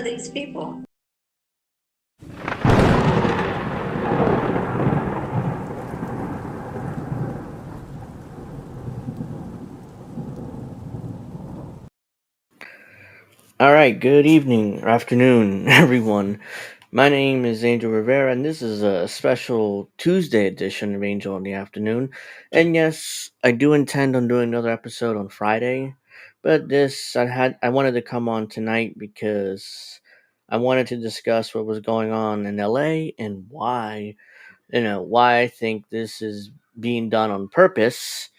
are these people? All right, good evening or afternoon, everyone. My name is Angel Rivera, and this is a special Tuesday edition of Angel in the Afternoon. And yes, I do intend on doing another episode on Friday, but I wanted to come on tonight because I wanted to discuss what was going on in LA and why I think this is being done on purpose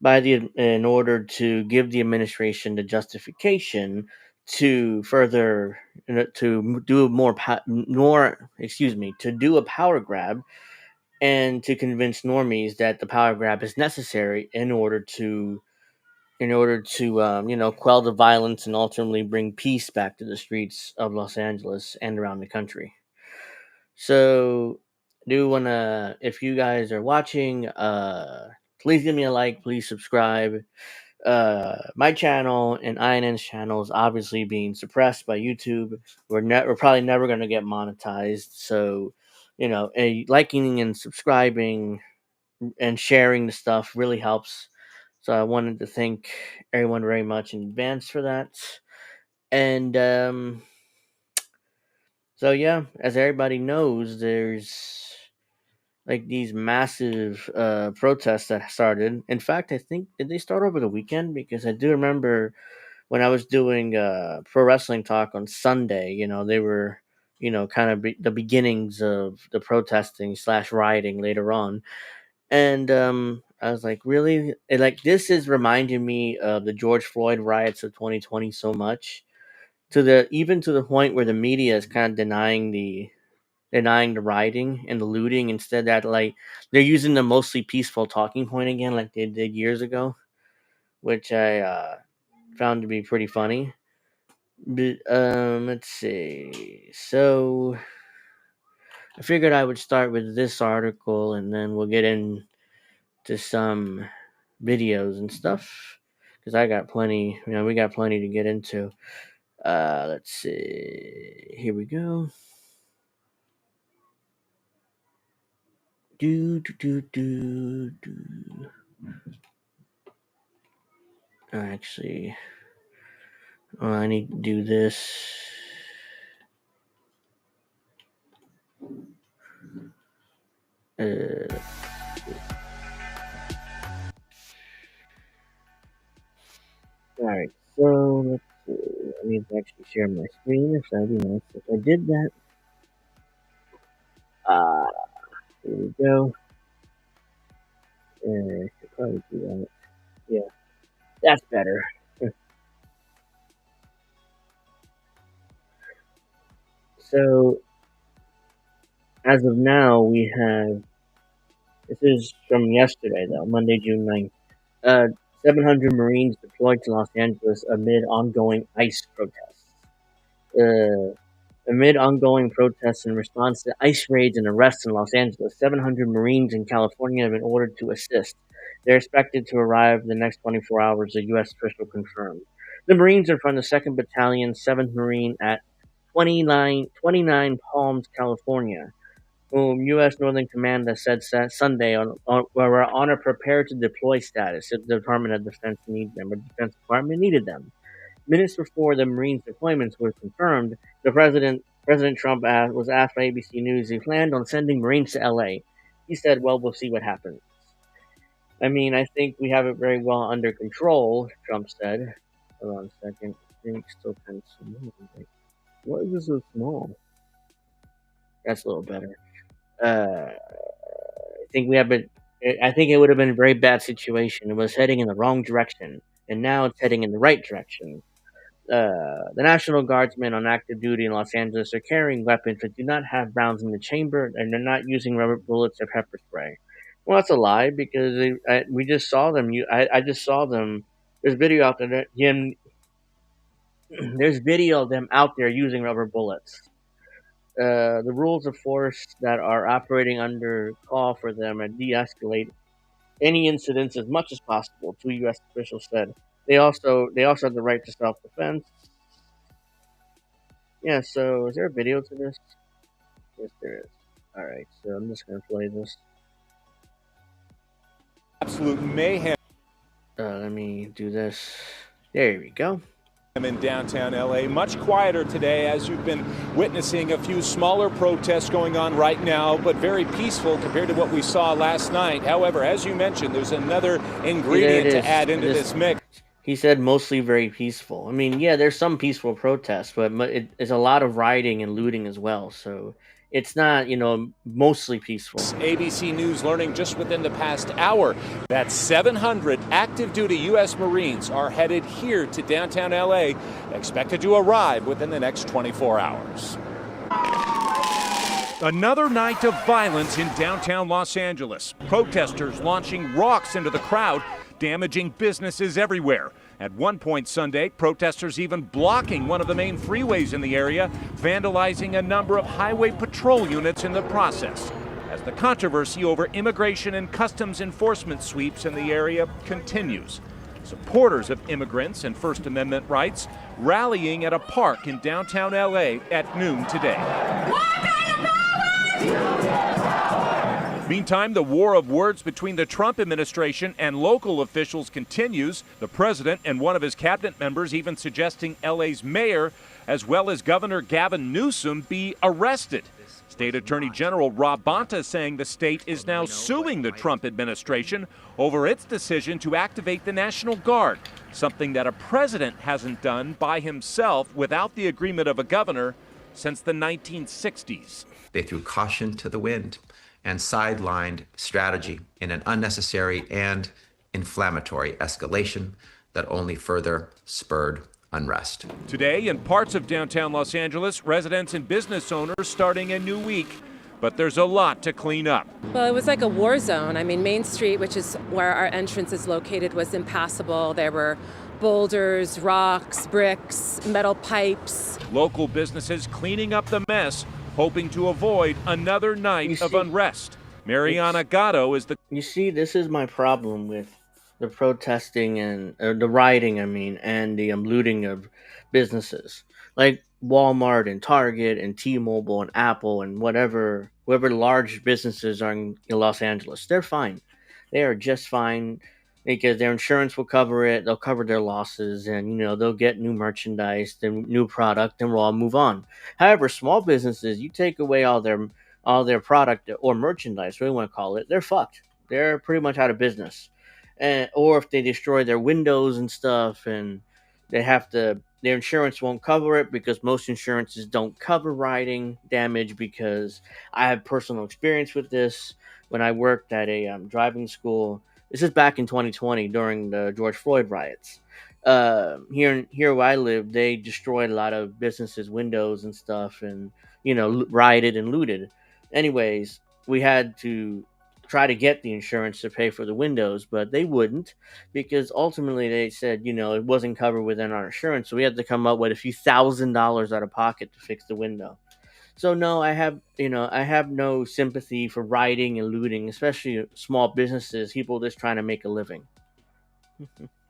in order to give the administration the justification to further to do to do a power grab and to convince normies that the power grab is necessary in order to quell the violence and ultimately bring peace back to the streets of Los Angeles and around the country. So, do wanna if you guys are watching, please give me a like, please subscribe. My channel and INN's channel is obviously being suppressed by YouTube. We're probably never gonna get monetized. So, liking and subscribing and sharing the stuff really helps. So I wanted to thank everyone very much in advance for that. And so yeah, as everybody knows, there's like these massive protests that started. In fact, I think did they start over the weekend? Because I do remember when I was doing pro wrestling talk on Sunday, they were, kind of the beginnings of the protesting slash rioting later on. And I was like, really? Like, this is reminding me of the George Floyd riots of 2020 so much, even to the point where the media is kind of denying the rioting and the looting, instead that like they're using the mostly peaceful talking point again, like they did years ago, which I found to be pretty funny. But let's see. So I figured I would start with this article, and then we'll get into some videos and stuff because I got plenty. We got plenty to get into. Let's see. Here we go. Do do do do do. Actually, I need to do this. Uh, all right. So let's see. I need to actually share my screen. If that'd be nice if I did that. Uh, Here we go. I should probably do that. Yeah, that's better. So as of now, we have this is from yesterday though, Monday, June 9th. Uh, 700 Marines deployed to Los Angeles amid ongoing ICE protests. Uh, Amid ongoing protests in response to ICE raids and arrests in Los Angeles, 700 Marines in California have been ordered to assist. They're expected to arrive in the next 24 hours, a U.S. official confirmed. The Marines are from the 2nd Battalion, 7th Marine at 29 Palms, California, whom U.S. Northern Command has said Sunday were on a prepare to deploy status if the Department of Defense needed them, or the Defense Department needed them. Minutes before the Marines' deployments were confirmed, President Trump was asked by ABC News if he planned on sending Marines to LA. He said, "Well, we'll see what happens." I mean, I think we have it very well under control, Trump said. Hold on a second. I think it's still kind of small. What is this so small? That's a little better. I think we have it. I think it would have been a very bad situation. It was heading in the wrong direction, and now it's heading in the right direction. The National Guardsmen on active duty in Los Angeles are carrying weapons that do not have rounds in the chamber, and they're not using rubber bullets or pepper spray. Well, that's a lie because we just saw them. I just saw them. There's video out there. There's video of them out there using rubber bullets. The rules of force that are operating under call for them to de-escalate any incidents as much as possible. Two U.S. officials said. They also have the right to self-defense. Yeah, so is there a video to this? Yes, there is. Alright, so I'm just gonna play this. Absolute mayhem Let me do this. There we go. in downtown LA. Much quieter today, as you've been witnessing a few smaller protests going on right now, but very peaceful compared to what we saw last night. However, as you mentioned, there's another See, there it ingredient to is. add into this mix. He said mostly very peaceful. I mean, yeah, there's some peaceful protests, but it's a lot of rioting and looting as well. So it's not, mostly peaceful. ABC News learning just within the past hour that 700 active duty U.S. Marines are headed here to downtown LA, expected to arrive within the next 24 hours. Another night of violence in downtown Los Angeles. Protesters launching rocks into the crowd, damaging businesses everywhere. At one point Sunday, protesters even blocking one of the main freeways in the area, vandalizing a number of highway patrol units in the process. As the controversy over immigration and customs enforcement sweeps in the area continues. Supporters of immigrants and First Amendment rights rallying at a park in downtown LA at noon today. Meantime, the war of words between the Trump administration and local officials continues. The president and one of his cabinet members even suggesting LA's mayor, as well as Governor Gavin Newsom, be arrested. State Attorney General Rob Bonta saying the state is now suing the Trump administration over its decision to activate the National Guard, something that a president hasn't done by himself without the agreement of a governor since the 1960s. They threw caution to the wind and sidelined strategy in an unnecessary and inflammatory escalation that only further spurred unrest. Today, in parts of downtown Los Angeles, residents and business owners starting a new week. But there's a lot to clean up. Well, it was like a war zone. I mean, Main Street, which is where our entrance is located, was impassable. There were boulders, rocks, bricks, metal pipes. Local businesses cleaning up the mess, hoping to avoid another night of unrest. Mariana Gatto is the... You see, this is my problem with the protesting and the rioting, and the looting of businesses. Like Walmart and Target and T-Mobile and Apple and whatever large businesses are in Los Angeles. They're fine. They are just fine because their insurance will cover it. They'll cover their losses, and they'll get new merchandise, the new product, and we'll all move on. However, small businesses, you take away all their product or merchandise, whatever you want to call it, they're fucked. They're pretty much out of business. Or if they destroy their windows and stuff, and their insurance won't cover it because most insurances don't cover rioting damage. Because I have personal experience with this when I worked at a driving school. This is back in 2020 during the George Floyd riots. Here where I live, they destroyed a lot of businesses' windows and stuff, and rioted and looted. Anyways, we had to try to get the insurance to pay for the windows, but they wouldn't, because ultimately they said, it wasn't covered within our insurance, so we had to come up with a few $1,000s out of pocket to fix the window. So no, I have no sympathy for rioting and looting, especially small businesses, people just trying to make a living.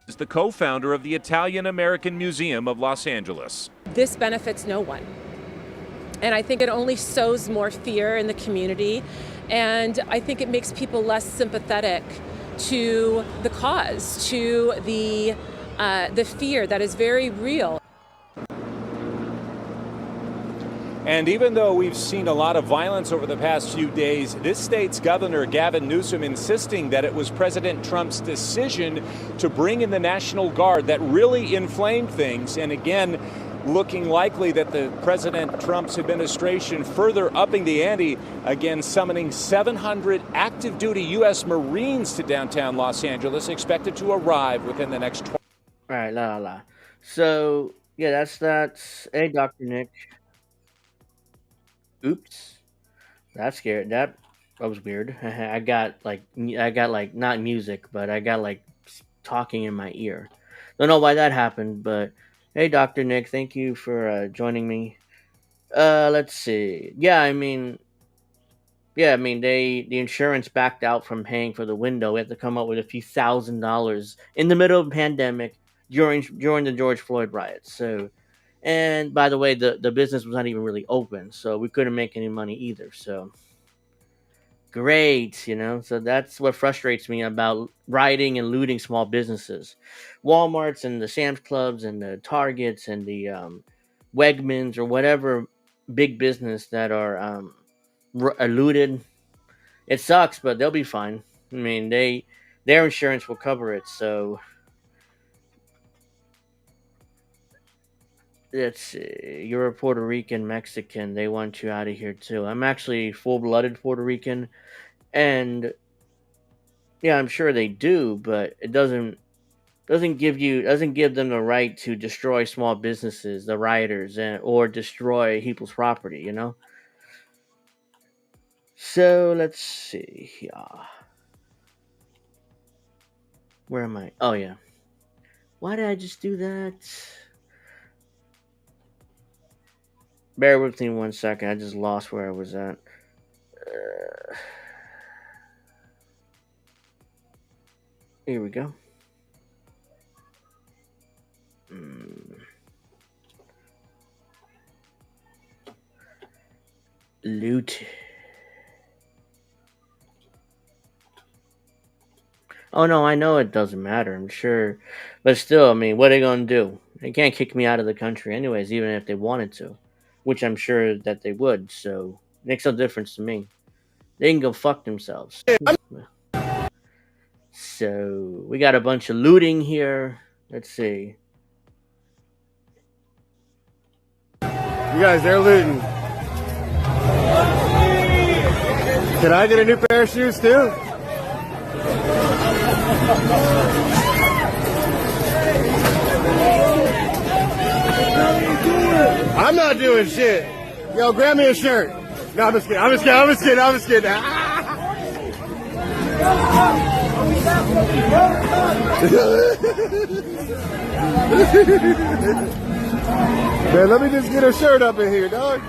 Is the co-founder of the Italian American Museum of Los Angeles. This benefits no one. And I think it only sows more fear in the community. And I think it makes people less sympathetic to the cause, to the fear that is very real. And even though we've seen a lot of violence over the past few days, this state's Governor Gavin Newsom insisting that it was President Trump's decision to bring in the National Guard that really inflamed things. And again, looking likely that the President Trump's administration further upping the ante, again summoning 700 active duty U.S. Marines to downtown Los Angeles, expected to arrive within the next 20. All right, So, yeah, that's hey, Dr. Nick. Oops. That scared, that was weird. I got like not music, but I got like talking in my ear. Don't know why that happened, but hey, Dr. Nick, thank you for joining me. Let's see. The insurance backed out from paying for the window. We had to come up with a few $1,000s in the middle of a pandemic during the George Floyd riots. So And by the way, the business was not even really open, so we couldn't make any money either. So great, so that's what frustrates me about rioting and looting small businesses. Walmarts and the Sam's Clubs and the Targets and the Wegmans or whatever big business that are looted. It sucks, but they'll be fine. I mean, their insurance will cover it. So let's see. You're a Puerto Rican Mexican. They want you out of here too. I'm actually full-blooded Puerto Rican, and yeah, I'm sure they do, but it doesn't give them the right to destroy small businesses, the rioters, or destroy people's property. So let's see. Yeah. Where am I? Oh yeah. Why did I just do that? Bear with me 1 second. I just lost where I was at. Here we go. Loot. Oh no, I know it doesn't matter, I'm sure. But still, I mean, what are they gonna do? They can't kick me out of the country anyways, even if they wanted to. Which I'm sure that they would, so makes no difference to me. They can go fuck themselves. So we got a bunch of looting here. Let's see. You guys, they're looting. Can I get a new pair of shoes too? I'm not doing shit. Yo, grab me a shirt. No, I'm just kidding. I'm just kidding. Man, let me just get a shirt up in here, dog.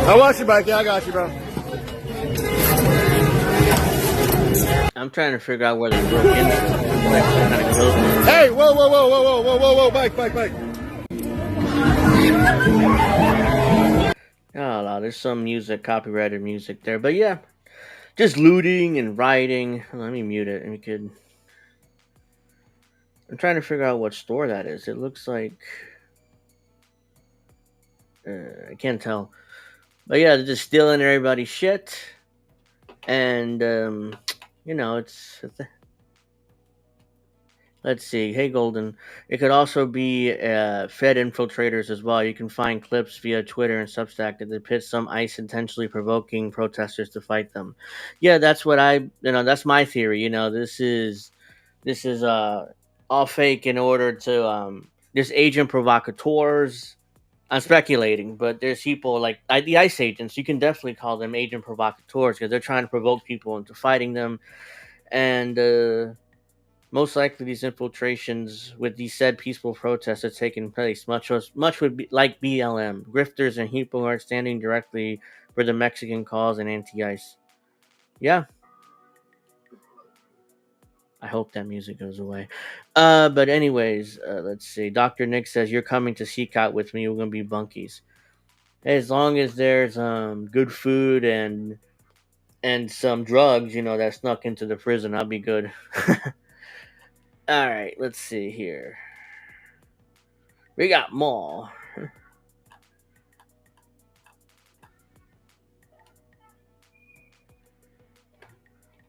I'll watch your bike. Yeah, I got you, bro. I'm trying to figure out where they broke into. Hey, whoa, bike. Oh, there's some music, copyrighted music there. But yeah, just looting and rioting. Let me mute it. I'm trying to figure out what store that is. It looks like... I can't tell. But yeah, they're just stealing everybody's shit. And, it's... Let's see. Hey, Golden. It could also be Fed infiltrators as well. You can find clips via Twitter and Substack that depict some ICE intentionally provoking protesters to fight them. Yeah, that's what that's my theory. This is all fake in order to there's agent provocateurs. I'm speculating, but there's people like the ICE agents. You can definitely call them agent provocateurs because they're trying to provoke people into fighting them, and most likely these infiltrations with these said peaceful protests are taking place. Much would be like BLM grifters and people who are standing directly for the Mexican cause and anti-ICE. Yeah. I hope that music goes away. But anyways, let's see. Dr. Nick says, you're coming to Seek Out with me. We're going to be bunkies. As long as there's good food and some drugs, that snuck into the prison, I'll be good. All right, let's see here. We got more.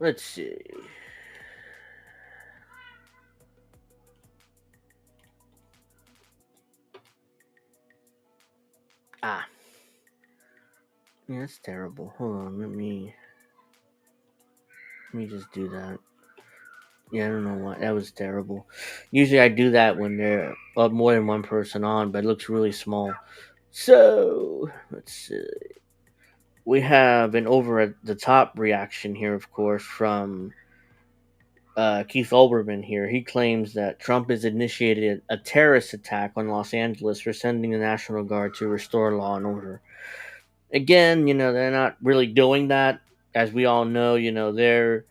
Let's see. Yeah, that's terrible. Hold on, let me just do that. Yeah, I don't know why. That was terrible. Usually I do that when there are more than one person on, but it looks really small. So, let's see. We have an over-the-top reaction here, of course, from Keith Olbermann here. He claims that Trump has initiated a terrorist attack on Los Angeles for sending the National Guard to restore law and order. Again, they're not really doing that. As we all know, they're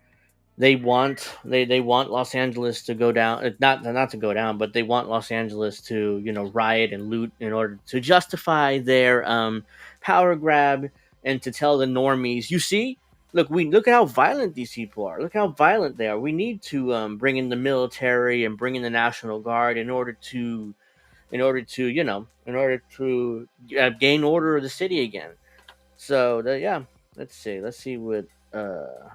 they want Los Angeles to go down. Not to go down, but they want Los Angeles to riot and loot in order to justify their power grab and to tell the normies, you see, look at how violent these people are. Look how violent they are. We need to bring in the military and bring in the National Guard in order to gain order of the city again. So yeah, let's see what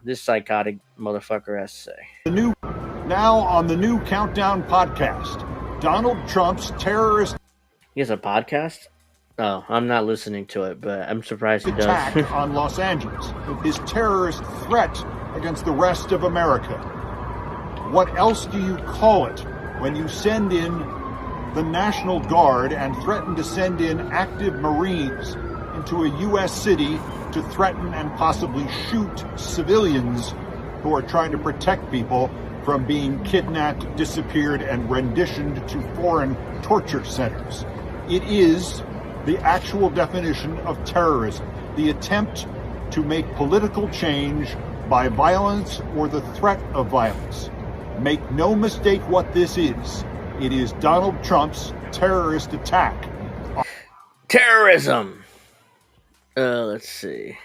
this psychotic motherfucker has to say. Now on the new Countdown podcast, Donald Trump's terrorist He has a podcast. Oh, I'm not listening to it, but I'm surprised he attack does. on Los Angeles, his terrorist threat against the rest of America. What else do you call it when you send in the National Guard and threaten to send in active Marines into a U.S. city to threaten and possibly shoot civilians who are trying to protect people from being kidnapped, disappeared, and renditioned to foreign torture centers? It is the actual definition of terrorism, the attempt to make political change by violence or the threat of violence. Make no mistake what this is. It is Donald Trump's terrorist attack. Terrorism. Let's see.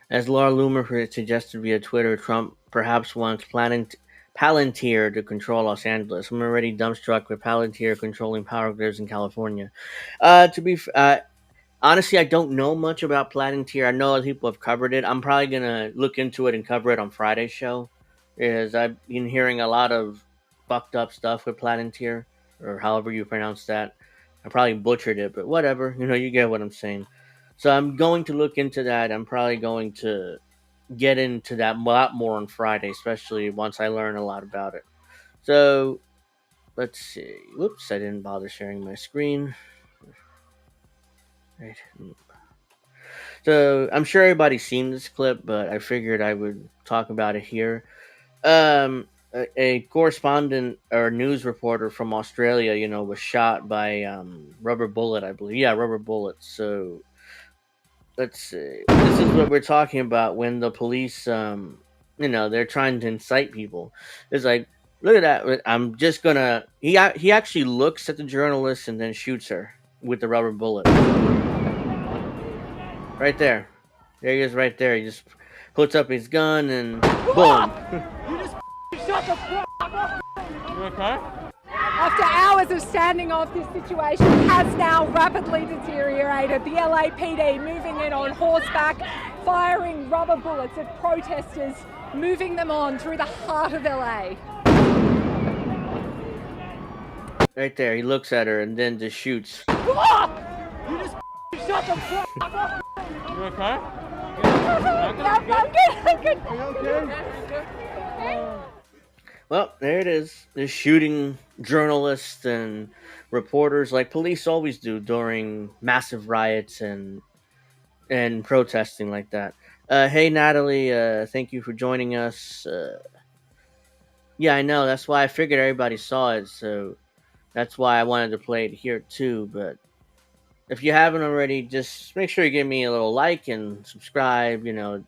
As Laura Loomer suggested via Twitter, Trump perhaps wants Palantir to control Los Angeles. I'm already dumbstruck with Palantir controlling power grids in California. Honestly, I don't know much about Palantir. I know other people have covered it. I'm probably gonna look into it and cover it on Friday's show, because I've been hearing a lot of fucked up stuff with Palantir, or however you pronounce that. I probably butchered it, but whatever. You get what I'm saying. So I'm going to look into that. I'm probably going to get into that a lot more on Friday, especially once I learn a lot about it. So let's see. Whoops, I didn't bother sharing my screen. Right. So I'm sure everybody's seen this clip, but I figured I would talk about it here. A correspondent or news reporter from Australia, was shot by rubber bullet, I believe. Yeah, rubber bullets. So let's see. This is what we're talking about when the police, they're trying to incite people. It's like, look at that. I'm just gonna. He actually looks at the journalist and then shoots her with the rubber bullet. Right there. There he is right there. He just puts up his gun and boom. You just shut the fuck up. You okay? After hours of standing off, this situation has now rapidly deteriorated. The LAPD moving in on horseback, firing rubber bullets at protesters, moving them on through the heart of LA. Right there, he looks at her and then just shoots. You just shut the fuck up. You okay? I'm good. Are you okay? Well, there it is. They're shooting journalists and reporters like police always do during massive riots and protesting like that. Hey, Natalie, thank you for joining us. Yeah, I know. That's why I figured everybody saw it, so that's why I wanted to play it here too. But if you haven't already, just make sure you give me a little like and subscribe. Not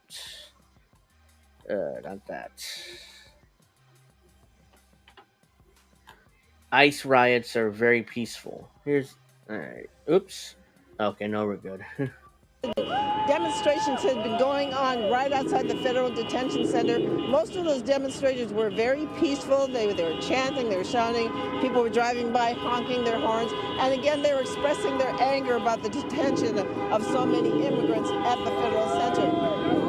that. ICE riots are very peaceful. Alright. Oops. Okay, no, we're good. Demonstrations had been going on right outside the Federal Detention Center. Most of those demonstrators were very peaceful. They were chanting, they were shouting. People were driving by, honking their horns. And again, they were expressing their anger about the detention of so many immigrants at the Federal Center.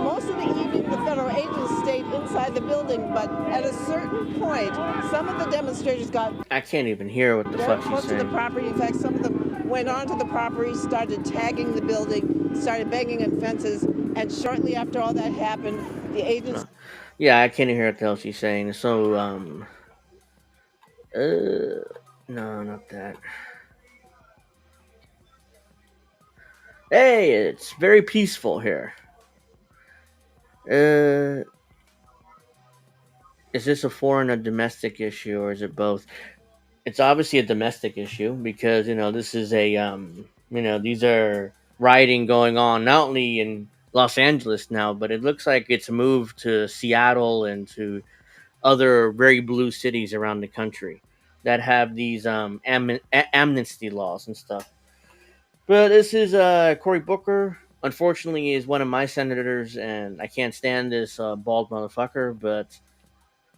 Most of the evening, the federal agents stayed inside the building, but at a certain point, some of the demonstrators got I can't even hear what the fuck close he's to the saying. property. In fact, some of them went onto the property, started tagging the building, started banging on fences, and shortly after all that happened, the agents... Yeah, I can't hear what the hell she's saying. So, no, not that. Hey, it's very peaceful here. Is this a foreign or domestic issue, or is it both? It's obviously a domestic issue because this is a these are rioting going on, not only in Los Angeles now, but it looks like it's moved to Seattle and to other very blue cities around the country that have these amnesty laws and stuff. But this is Cory Booker. Unfortunately, he is one of my senators, and I can't stand this bald motherfucker. But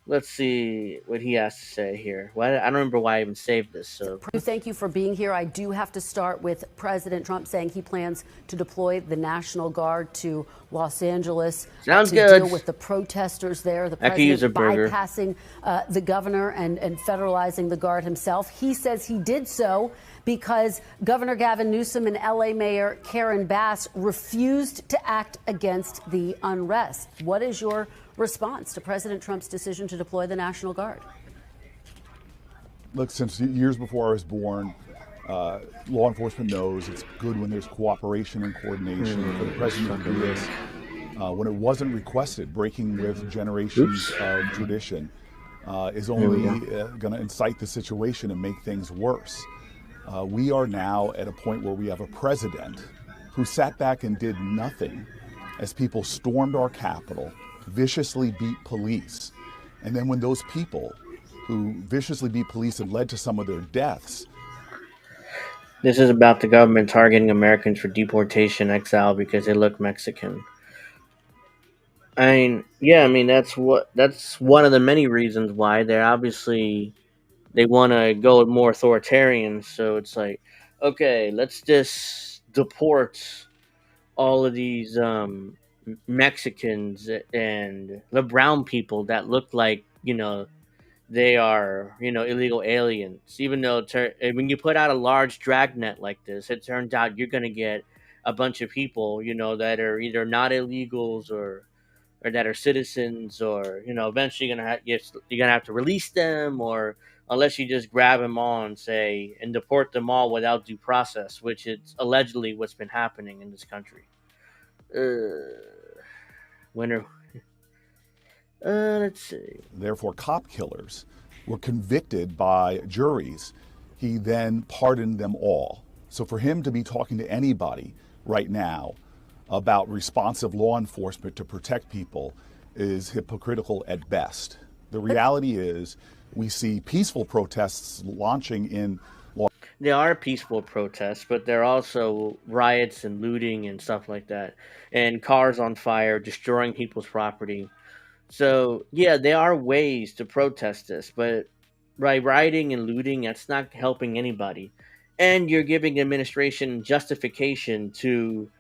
let's see what he has to say here. Well, I don't remember why I even saved this. So thank you for being here. I do have to start with President Trump saying he plans to deploy the National Guard to Los Angeles sounds to good. deal with the protesters there. The I could use a president burger. bypassing the governor and federalizing the Guard himself. He says he did so because Governor Gavin Newsom and LA Mayor Karen Bass refused to act against the unrest. What is your response to President Trump's decision to deploy the National Guard? Look, since years before I was born, law enforcement knows it's good when there's cooperation and coordination. For the president to do this, when it wasn't requested, breaking with generations of tradition, is only going to incite the situation and make things worse. We are now at a point where we have a president who sat back and did nothing as people stormed our Capitol, viciously beat police. And then when those people who viciously beat police and led to some of their deaths. This is about the government targeting Americans for deportation, exile because they look Mexican. I mean, that's one of the many reasons why they want to go more authoritarian. So it's like, okay, let's just deport all of these Mexicans and the brown people that look like, they are, illegal aliens. Even though when you put out a large dragnet like this, it turns out you're going to get a bunch of people, that are either not illegals or that are citizens, or eventually you're gonna have to release them, or unless you just grab them all and deport them all without due process, which is allegedly what's been happening in this country. Let's see. Therefore, cop killers were convicted by juries. He then pardoned them all. So for him to be talking to anybody right now about responsive law enforcement to protect people is hypocritical at best. The reality is we see peaceful protests launching in There are peaceful protests, but there are also riots and looting and stuff like that, and cars on fire, destroying people's property. So, yeah, there are ways to protest this, but by rioting and looting, that's not helping anybody. And you're giving the administration justification to,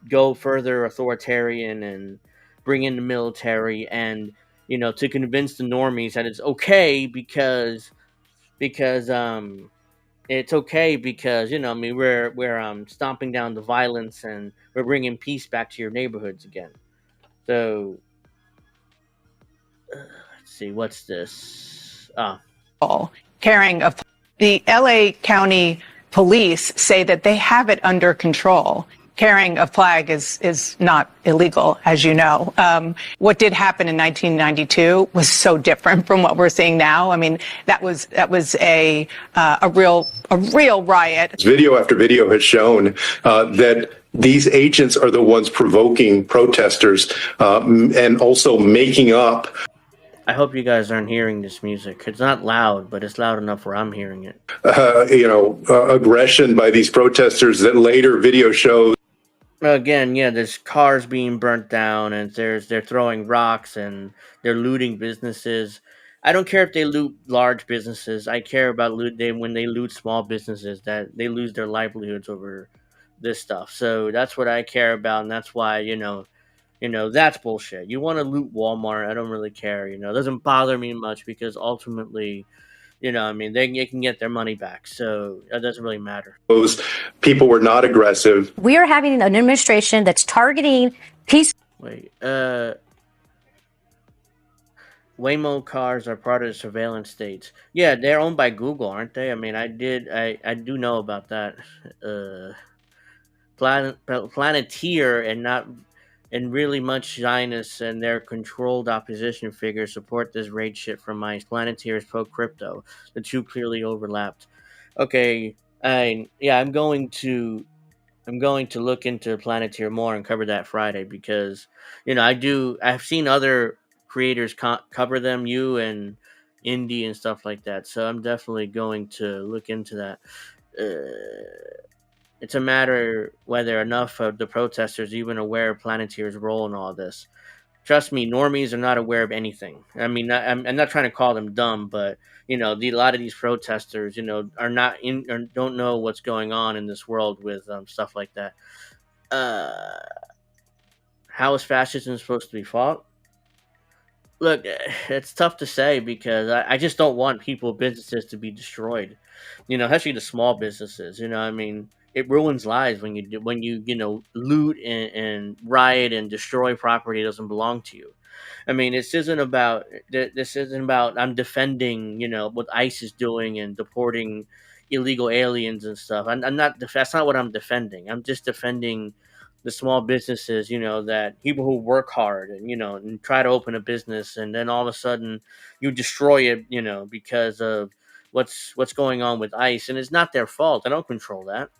go further authoritarian and bring in the military and, to convince the normies that it's okay because it's okay because we're stomping down the violence and we're bringing peace back to your neighborhoods again. So let's see, what's this? Caring of the LA County Police say that they have it under control. Carrying a flag is not illegal, as you know. What did happen in 1992 was so different from what we're seeing now. I mean, that was a real riot. Video after video has shown that these agents are the ones provoking protesters and also making up. I hope you guys aren't hearing this music. It's not loud, but it's loud enough where I'm hearing it. Aggression by these protesters that later video shows. Again, yeah, there's cars being burnt down, and they're throwing rocks, and they're looting businesses. I don't care if they loot large businesses. I care about when they loot small businesses, that they lose their livelihoods over this stuff. So that's what I care about, and that's why, that's bullshit. You want to loot Walmart, I don't really care. It doesn't bother me much because ultimately, they can get their money back. So it doesn't really matter. Those people were not aggressive. We are having an administration that's targeting peace. Waymo cars are part of the surveillance states. Yeah, they're owned by Google, aren't they? I mean, I do know about that. Planeteer and really much Zionists and their controlled opposition figures support this raid shit from MICE. Planeteer is pro-crypto. The two clearly overlapped. Okay, I'm going to I'm going to look into Planeteer more and cover that Friday because, I've seen other creators cover them, you and Indie and stuff like that. So I'm definitely going to look into that. It's a matter whether enough of the protesters are even aware of Planeteer's role in all this. Trust me, normies are not aware of anything. I mean, I'm not trying to call them dumb, but a lot of these protesters, are not in or don't know what's going on in this world with stuff like that. Uh, how is fascism supposed to be fought? Look, it's tough to say because I just don't want businesses to be destroyed. Especially the small businesses. I mean, it ruins lives when you loot and riot and destroy property that doesn't belong to you. I mean, this isn't about I'm defending what ICE is doing and deporting illegal aliens and stuff. I'm not. That's not what I'm defending. I'm just defending the small businesses. That people who work hard and and try to open a business, and then all of a sudden you destroy it. Because of what's going on with ICE, and it's not their fault. I don't control that.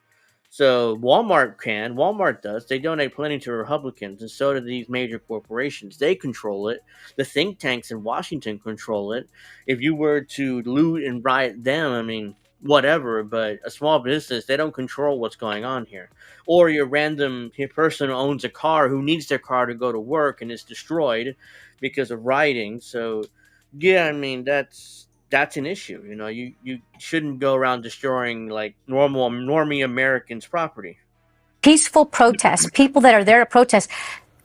So Walmart does. They donate plenty to Republicans, and so do these major corporations. They control it. The think tanks in Washington control it. If you were to loot and riot them, I mean, whatever. But a small business, they don't control what's going on here. Or your random person who owns a car who needs their car to go to work and is destroyed because of rioting. So, yeah, I mean that's an issue. You shouldn't go around destroying like normie Americans' property. Peaceful protests, people that are there to protest.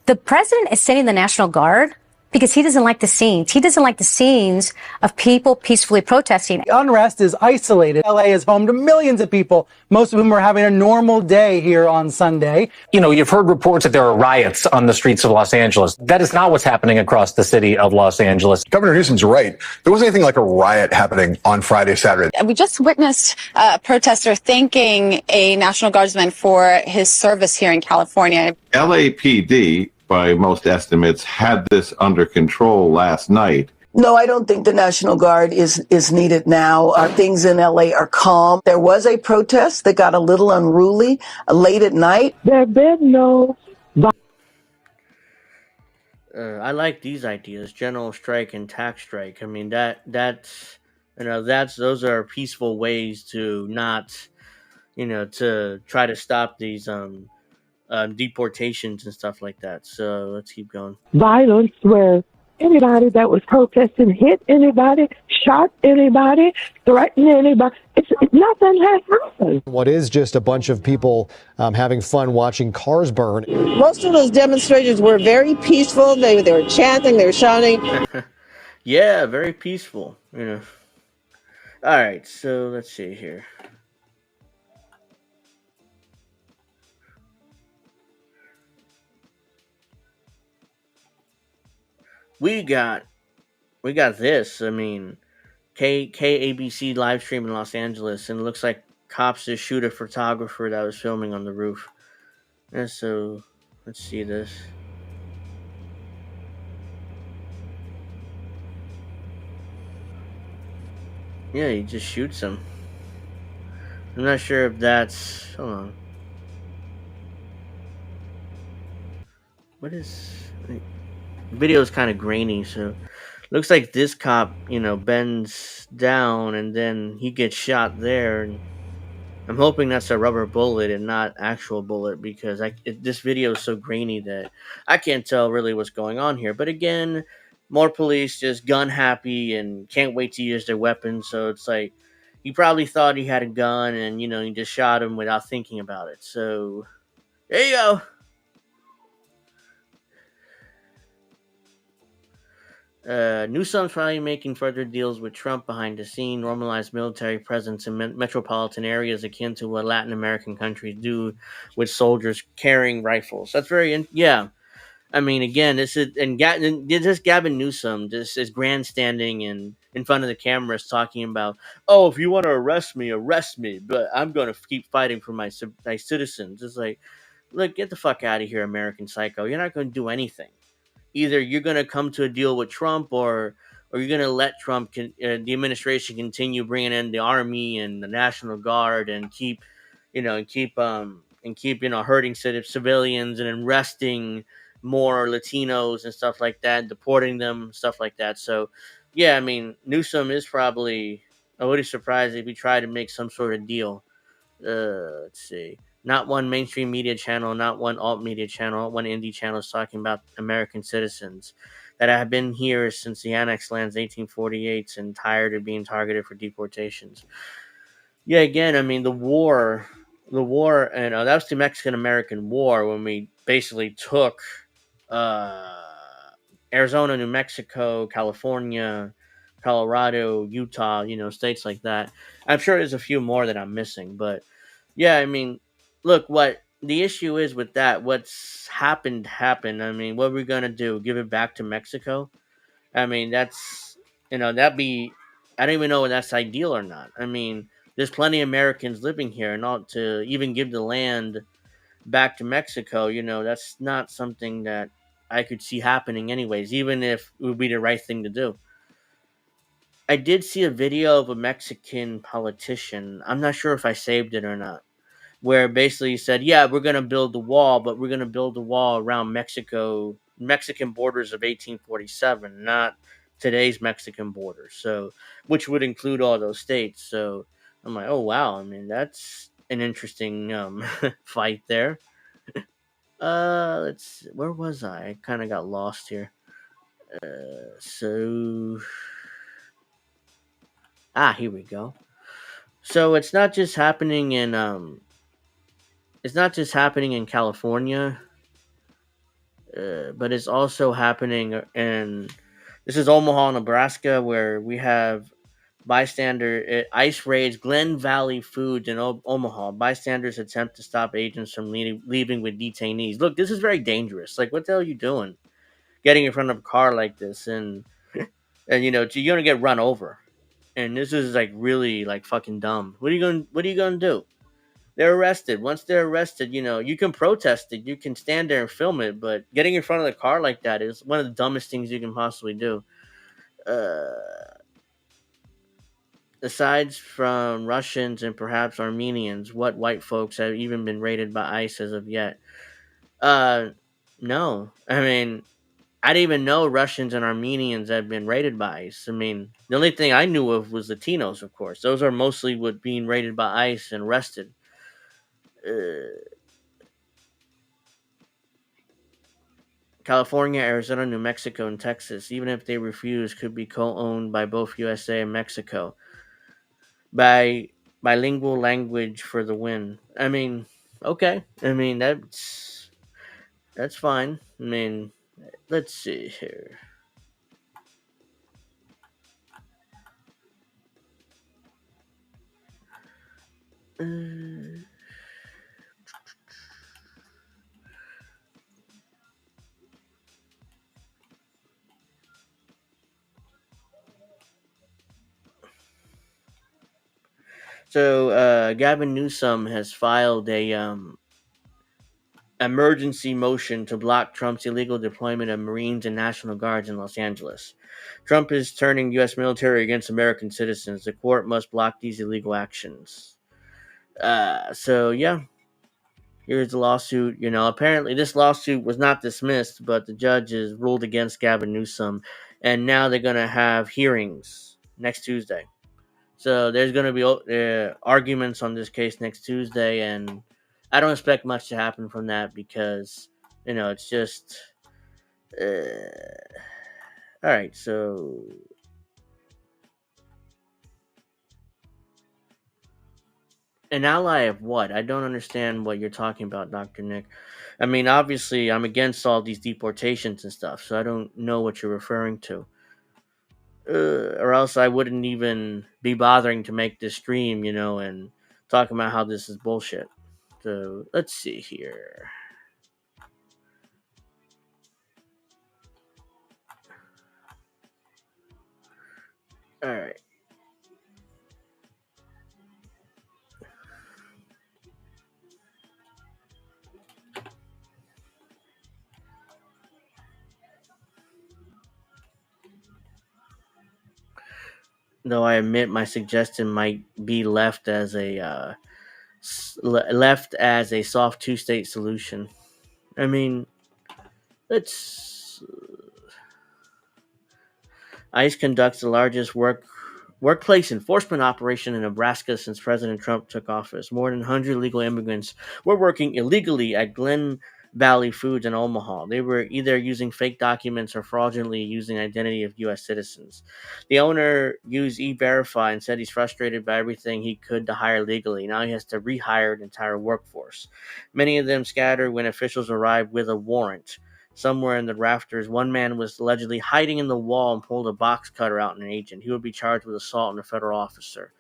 The president is sending the National Guard because he doesn't like the scenes. He doesn't like the scenes of people peacefully protesting. The unrest is isolated. LA is home to millions of people, most of whom are having a normal day here on Sunday. You've heard reports that there are riots on the streets of Los Angeles. That is not what's happening across the city of Los Angeles. Governor Newsom's right. There wasn't anything like a riot happening on Friday, Saturday. We just witnessed a protester thanking a National Guardsman for his service here in California. LAPD, by most estimates, had this under control last night. No, I don't think the National Guard is needed now. Things in LA are calm. There was a protest that got a little unruly late at night. There been no. I like these ideas: general strike and tax strike. I mean those are peaceful ways to not, to try to stop these deportations and stuff like that. So let's keep going. Violence where anybody that was protesting hit anybody, shot anybody, threatened anybody. Nothing has happened. What is just a bunch of people having fun watching cars burn. Most of those demonstrators were very peaceful. They were chanting, they were shouting. Yeah, very peaceful. All right, so let's see here. We got this. I mean, KABC live stream in Los Angeles, and it looks like cops just shoot a photographer that was filming on the roof. And so, let's see this. Yeah, he just shoots him. I'm not sure if that's. Hold on. What is. The video is kind of grainy, so looks like this cop, bends down and then he gets shot there. And I'm hoping that's a rubber bullet and not actual bullet because this video is so grainy that I can't tell really what's going on here. But again, more police just gun happy and can't wait to use their weapons. So it's like he probably thought he had a gun and he just shot him without thinking about it. So there you go. Newsom's probably making further deals with Trump behind the scene, normalized military presence in metropolitan areas akin to what Latin American countries do with soldiers carrying rifles. That's yeah. I mean, again, this is Gavin Newsom just is grandstanding and in front of the cameras talking about, oh, if you want to arrest me, but I'm going to keep fighting for my citizens. It's like, look, get the fuck out of here, American psycho. You're not going to do anything. Either you're going to come to a deal with Trump or you're going to let Trump, the administration, continue bringing in the army and the National Guard and keep keep hurting civilians and arresting more Latinos and stuff like that, deporting them, stuff like that. So, yeah, I mean, Newsom is probably. I wouldn't be surprised if he tried to make some sort of deal. Let's see. Not one mainstream media channel, not one alt media channel, not one indie channel is talking about American citizens that have been here since the annexed lands 1848 and tired of being targeted for deportations. Yeah, again, I mean, the war, and that was the Mexican-American War when we basically took uh, Arizona, New Mexico, California, Colorado, Utah, states like that. I'm sure there's a few more that I'm missing, but yeah, I mean, look, what the issue is with that, what's happened. I mean, what are we going to do? Give it back to Mexico? I mean, that'd be, I don't even know if that's ideal or not. I mean, there's plenty of Americans living here, and not to even give the land back to Mexico, that's not something that I could see happening anyways, even if it would be the right thing to do. I did see a video of a Mexican politician. I'm not sure if I saved it or not, where basically he said, "Yeah, we're gonna build the wall, but we're gonna build the wall around Mexican borders of 1847, not today's Mexican borders." So, which would include all those states. So, I'm like, oh wow, I mean that's an interesting fight there. Where was I? I kind of got lost here. Here we go. So it's not just happening in California, but it's also happening in, this is Omaha, Nebraska, where we have ICE raids Glen Valley Foods in Omaha. Bystanders attempt to stop agents from leaving with detainees. Look, this is very dangerous. Like, what the hell are you doing? Getting in front of a car like this, and you're gonna get run over. And this is like really like fucking dumb. What are you gonna do? They're arrested. Once they're arrested, you can protest it. You can stand there and film it, but getting in front of the car like that is one of the dumbest things you can possibly do. Aside from Russians and perhaps Armenians, what white folks have even been raided by ICE as of yet? No. I mean, I didn't even know Russians and Armenians had been raided by ICE. I mean, the only thing I knew of was Latinos, of course. Those are mostly what being raided by ICE and arrested. California, Arizona, New Mexico, and Texas, even if they refuse, could be co-owned by both USA and Mexico. By bilingual language for the win. I mean, okay. I mean, that's fine. I mean, let's see here. So Gavin Newsom has filed a emergency motion to block Trump's illegal deployment of Marines and National Guards in Los Angeles. Trump is turning U.S. military against American citizens. The court must block these illegal actions. So yeah, here's the lawsuit. Apparently this lawsuit was not dismissed, but the judge has ruled against Gavin Newsom, and now they're going to have hearings next Tuesday. So there's going to be arguments on this case next Tuesday, and I don't expect much to happen from that because, it's just... all right, so... An ally of what? I don't understand what you're talking about, Dr. Nick. I mean, obviously, I'm against all these deportations and stuff, so I don't know what you're referring to. Or else I wouldn't even be bothering to make this stream, and talking about how this is bullshit. So let's see here. All right. Though I admit my suggestion might be left as a left as a soft two-state solution. I mean, ICE conducts the largest workplace enforcement operation in Nebraska since President Trump took office. More than 100 legal immigrants were working illegally at Glen Valley Foods in Omaha. They were either using fake documents or fraudulently using the identity of U.S. citizens. The owner used E-Verify and said he's frustrated by everything he could to hire legally. Now he has to rehire the entire workforce. Many of them scattered when officials arrived with a warrant. Somewhere in the rafters, one man was allegedly hiding in the wall and pulled a box cutter out on an agent. He would be charged with assault on a federal officer.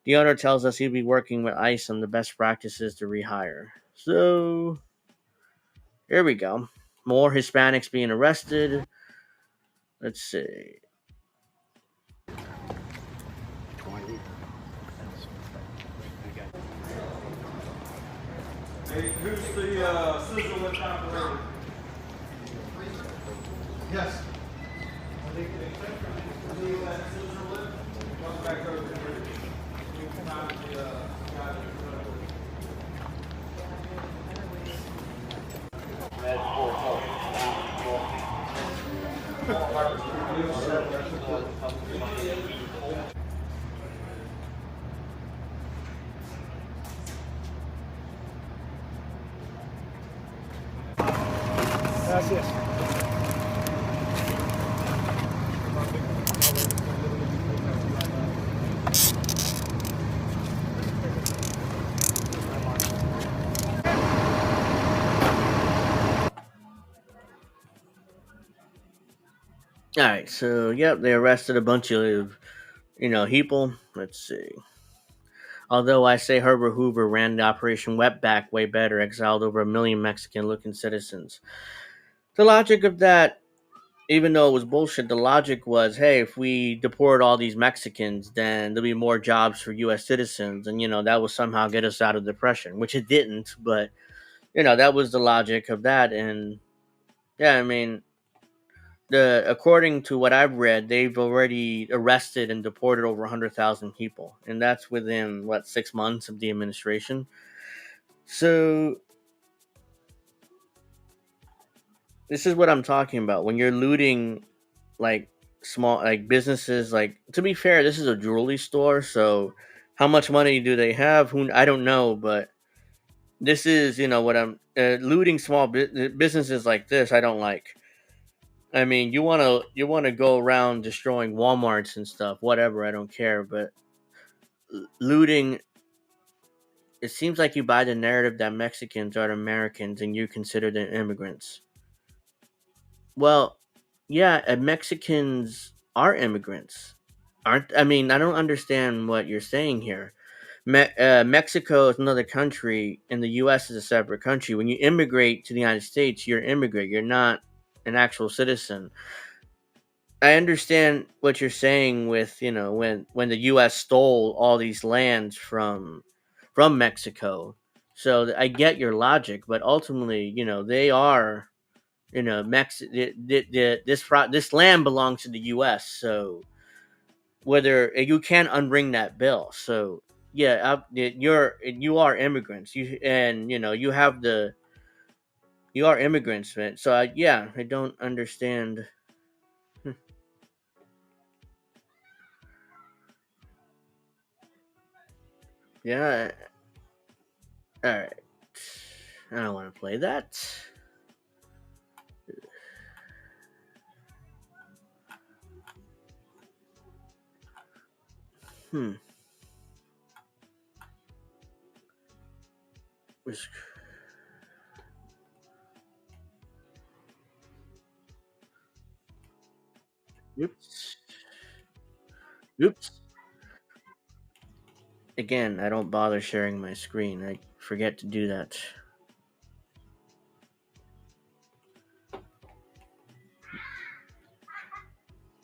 The owner tells us he'll be working with ICE on the best practices to rehire. So, here we go. More Hispanics being arrested. Let's see. Hey, who's the scissor lift operator? Yes. Gracias. All right, so yep, they arrested a bunch of, people. Let's see. Although I say Herbert Hoover ran the Operation Wetback way better, exiled over 1 million Mexican-looking citizens. The logic of that, even though it was bullshit, the logic was, hey, if we deport all these Mexicans, then there'll be more jobs for U.S. citizens, and, that will somehow get us out of depression, which it didn't, but, that was the logic of that, and, yeah, I mean, according to what I've read, they've already arrested and deported over 100,000 people, and that's within 6 months of the administration. So this is what I'm talking about. When you're looting small businesses, to be fair, this is a jewelry store, so how much money do they have? I don't know, but this is what I'm looting small businesses like this. I don't like. I mean, you want to go around destroying Walmarts and stuff, whatever, I don't care, but looting, it seems like you buy the narrative that Mexicans are Americans and you consider them immigrants. Well, yeah, Mexicans are immigrants. I don't understand what you're saying here. Mexico is another country and the U.S. is a separate country. When you immigrate to the United States, you're an immigrant. You're not an actual citizen. I understand what you're saying with, when the U.S. stole all these lands from Mexico. So I get your logic, but ultimately, they are, this land belongs to the U.S. So whether you can't unring that bill. So yeah, you are immigrants. You are immigrants, man. So I don't understand. Yeah. All right. I don't want to play that. Oops. Again, I don't bother sharing my screen. I forget to do that.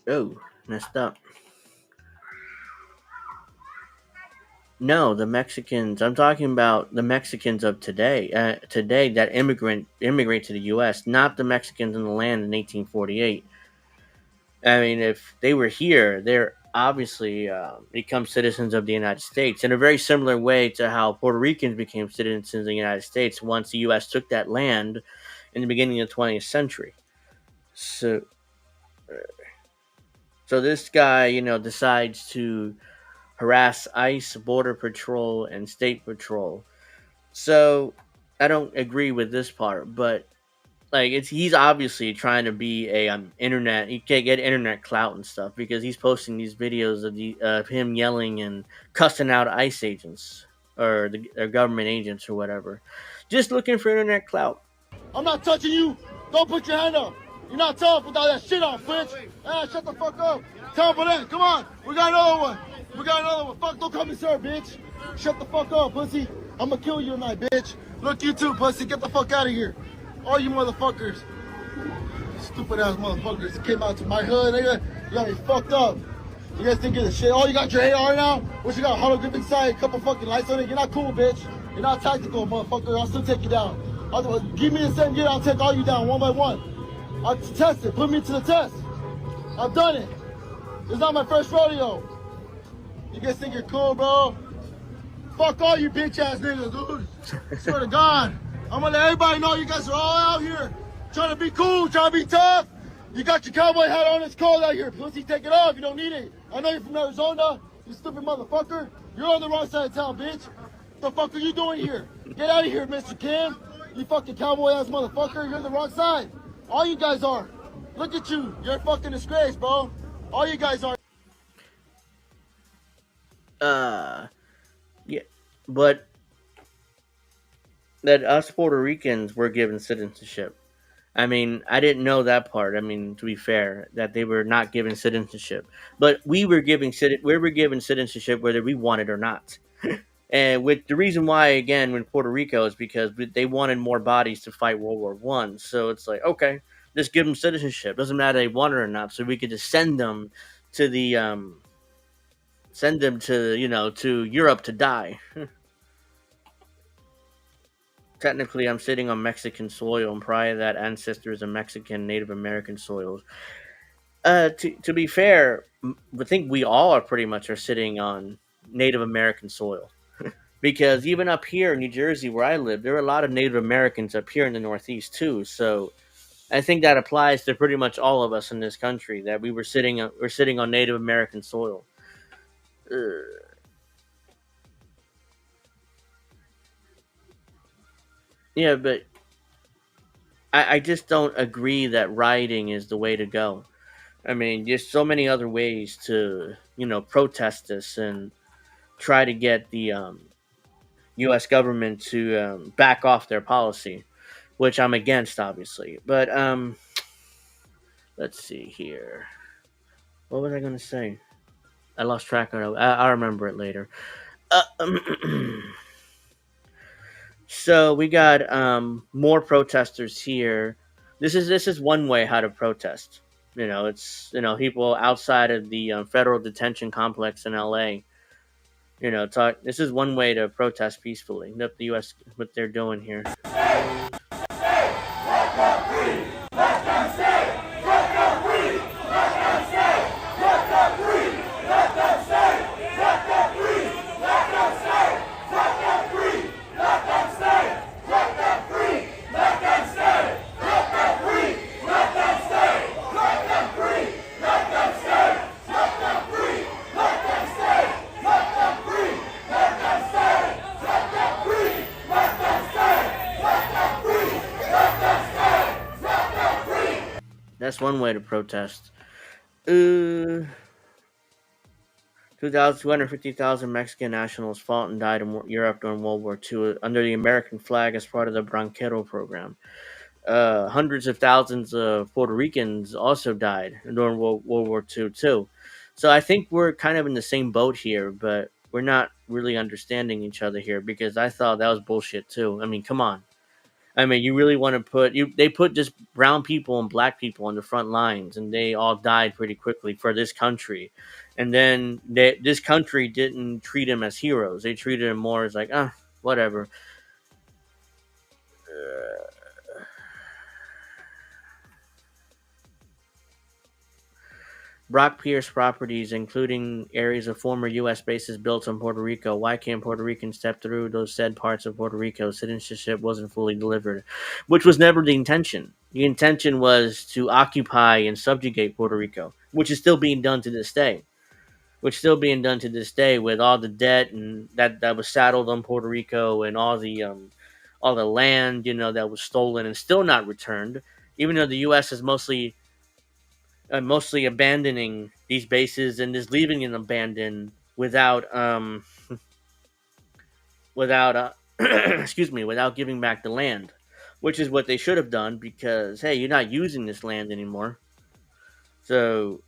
Oh, messed up. No, the Mexicans. I'm talking about the Mexicans of today. Today that immigrate to the U.S., not the Mexicans in the land in 1848. I mean, if they were here, obviously become citizens of the United States in a very similar way to how Puerto Ricans became citizens of the United States once the U.S. took that land in the beginning of the 20th century. So, so this guy, decides to harass ICE, Border Patrol, and State Patrol. So I don't agree with this part, but like he's obviously trying to be a internet. He can't get internet clout and stuff because he's posting these videos of him yelling and cussing out ICE agents or or government agents or whatever, just looking for internet clout. I'm not touching you. Don't put your hand up. You're not tough without that shit on, bitch. Ah, shut the fuck up. Time for that. Come on. We got another one. We got another one. Fuck, don't call me sir, bitch. Shut the fuck up, pussy. I'm gonna kill you tonight, bitch. Look, you too, pussy. Get the fuck out of here. All you motherfuckers. Stupid ass motherfuckers came out to my hood, nigga. You got me fucked up. You guys think you're the shit. Oh, you got your AR now? What you got? Hollow grip inside, a couple fucking lights on it. You're not cool, bitch. You're not tactical, motherfucker. I'll still take you down. Give me the same gear, I'll take all you down one by one. I'll test it. Put me to the test. I've done it. It's not my first rodeo. You guys think you're cool, bro? Fuck all you bitch ass niggas, dude. Swear to God. I'm gonna let everybody know you guys are all out here trying to be cool, trying to be tough. You got your cowboy hat on, it's cold out here. Pussy, take it off, you don't need it. I know you're from Arizona, you stupid motherfucker. You're on the wrong side of town, bitch. What the fuck are you doing here? Get out of here, Mr. Kim. You fucking cowboy ass motherfucker, you're on the wrong side. All you guys are. Look at you, you're a fucking disgrace, bro. All you guys are. Yeah, but that us Puerto Ricans were given citizenship. I mean, I didn't know that part. I mean, to be fair, that they were not given citizenship, but we were given citizenship whether we wanted or not. And with the reason why, again, with Puerto Rico is because they wanted more bodies to fight World War One. So it's like, okay, just give them citizenship. Doesn't matter they want it or not. So we could just send them to to Europe to die. Technically, I'm sitting on Mexican soil, and prior to that, ancestors of Mexican Native American soils. To be fair, I think we all are pretty much sitting on Native American soil. Because even up here in New Jersey, where I live, there are a lot of Native Americans up here in the Northeast too. So I think that applies to pretty much all of us in this country. That we're sitting on Native American soil. Yeah, but I just don't agree that rioting is the way to go. I mean, there's so many other ways to protest this and try to get the U.S. government to back off their policy, which I'm against, obviously. But let's see here. What was I going to say? I lost track of it. I'll remember it later. So we got more protesters here. This is one way how to protest. It's people outside of the federal detention complex in L.A. This is one way to protest peacefully. The U.S. what they're doing here. That's one way to protest. 250,000 Mexican nationals fought and died in Europe during World War II under the American flag as part of the Branquero program. Hundreds of thousands of Puerto Ricans also died during World War II too. So I think we're kind of in the same boat here, but we're not really understanding each other here because I thought that was bullshit too. I mean, come on. I mean, you really want to they put just brown people and black people on the front lines, and they all died pretty quickly for this country. And then this country didn't treat them as heroes. They treated them more as like, whatever. Brock Pierce properties, including areas of former U.S. bases built on Puerto Rico. Why can't Puerto Ricans step through those said parts of Puerto Rico? Citizenship wasn't fully delivered, which was never the intention. The intention was to occupy and subjugate Puerto Rico, which is still being done to this day. With all the debt and that was saddled on Puerto Rico and all the land, that was stolen and still not returned, even though the U.S. is mostly abandoning these bases and just leaving them abandoned without without giving back the land, which is what they should have done, because hey, you're not using this land anymore. So,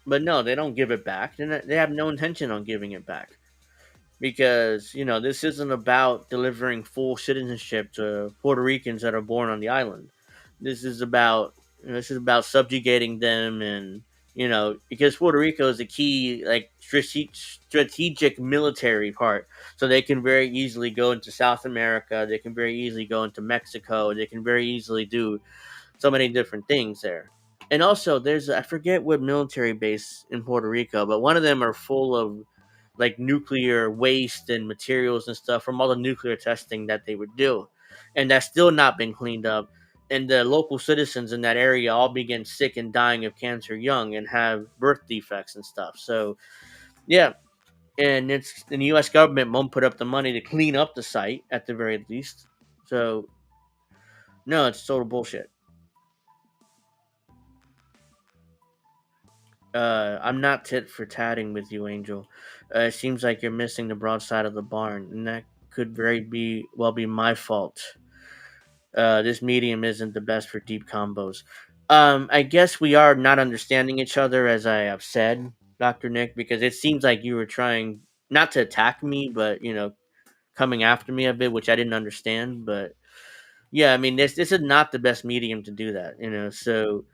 but no, they don't give it back. They have no intention on giving it back, because this isn't about delivering full citizenship to Puerto Ricans that are born on the island. This is about subjugating them, and because Puerto Rico is a key strategic military part, so they can very easily go into South America. They can very easily go into Mexico. They can very easily do so many different things there. And also, I forget what military base in Puerto Rico, but one of them are full of like nuclear waste and materials and stuff from all the nuclear testing that they would do, and that's still not been cleaned up. And the local citizens in that area all begin sick and dying of cancer young and have birth defects and stuff. So, yeah, and the U.S. government won't put up the money to clean up the site at the very least. So, no, it's total bullshit. I'm not tit for tatting with you, Angel. It seems like you're missing the broadside of the barn, and that could very well be my fault. This medium isn't the best for deep combos. I guess we are not understanding each other, as I have said, Dr. Nick, because it seems like you were trying not to attack me, but coming after me a bit, which I didn't understand. But yeah, I mean, this is not the best medium to do that, so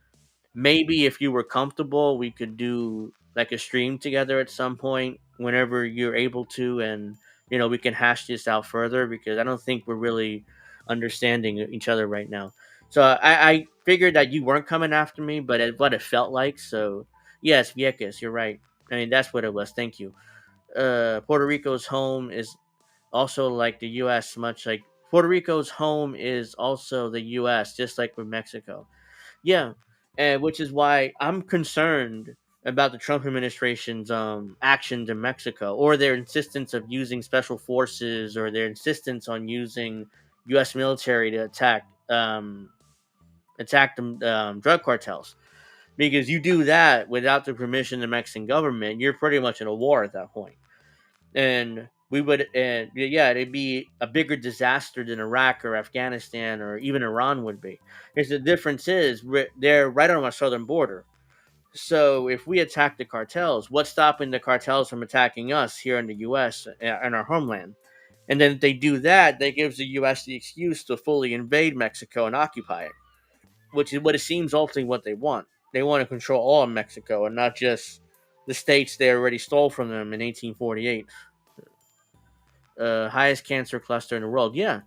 maybe if you were comfortable, we could do like a stream together at some point whenever you're able to, and we can hash this out further, because I don't think we're really understanding each other right now. So I figured that you weren't coming after me, but what it felt like. So yes, Vieques, you're right. I mean, that's what it was. Thank you. Puerto Rico's home is also like the U.S. Much like Puerto Rico's home is also the U.S., just like with Mexico. Yeah, and which is why I'm concerned about the Trump administration's actions in Mexico, or their insistence of using special forces, or their insistence on using U.S. military to attack the drug cartels. Because you do that without the permission of the Mexican government, you're pretty much in a war at that point. And it'd be a bigger disaster than Iraq or Afghanistan or even Iran would be. Because the difference is they're right on our southern border. So if we attack the cartels, what's stopping the cartels from attacking us here in the U.S. and our homeland? And then if they do that, that gives the U.S. the excuse to fully invade Mexico and occupy it, which is what it seems ultimately what they want. They want to control all of Mexico and not just the states they already stole from them in 1848. Highest cancer cluster in the world. Yeah,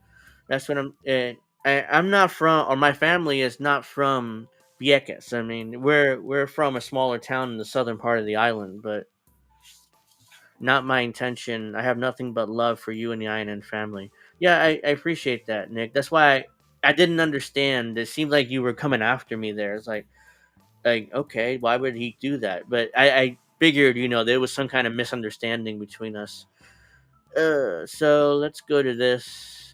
that's what I'm not from, or my family is not from Vieques. I mean, we're from a smaller town in the southern part of the island, but not my intention. I have nothing but love for you and the INN family. Yeah, I appreciate that, Nick. That's why I didn't understand. It seemed like you were coming after me there. It's like okay, why would he do that? But I figured, there was some kind of misunderstanding between us. So let's go to this.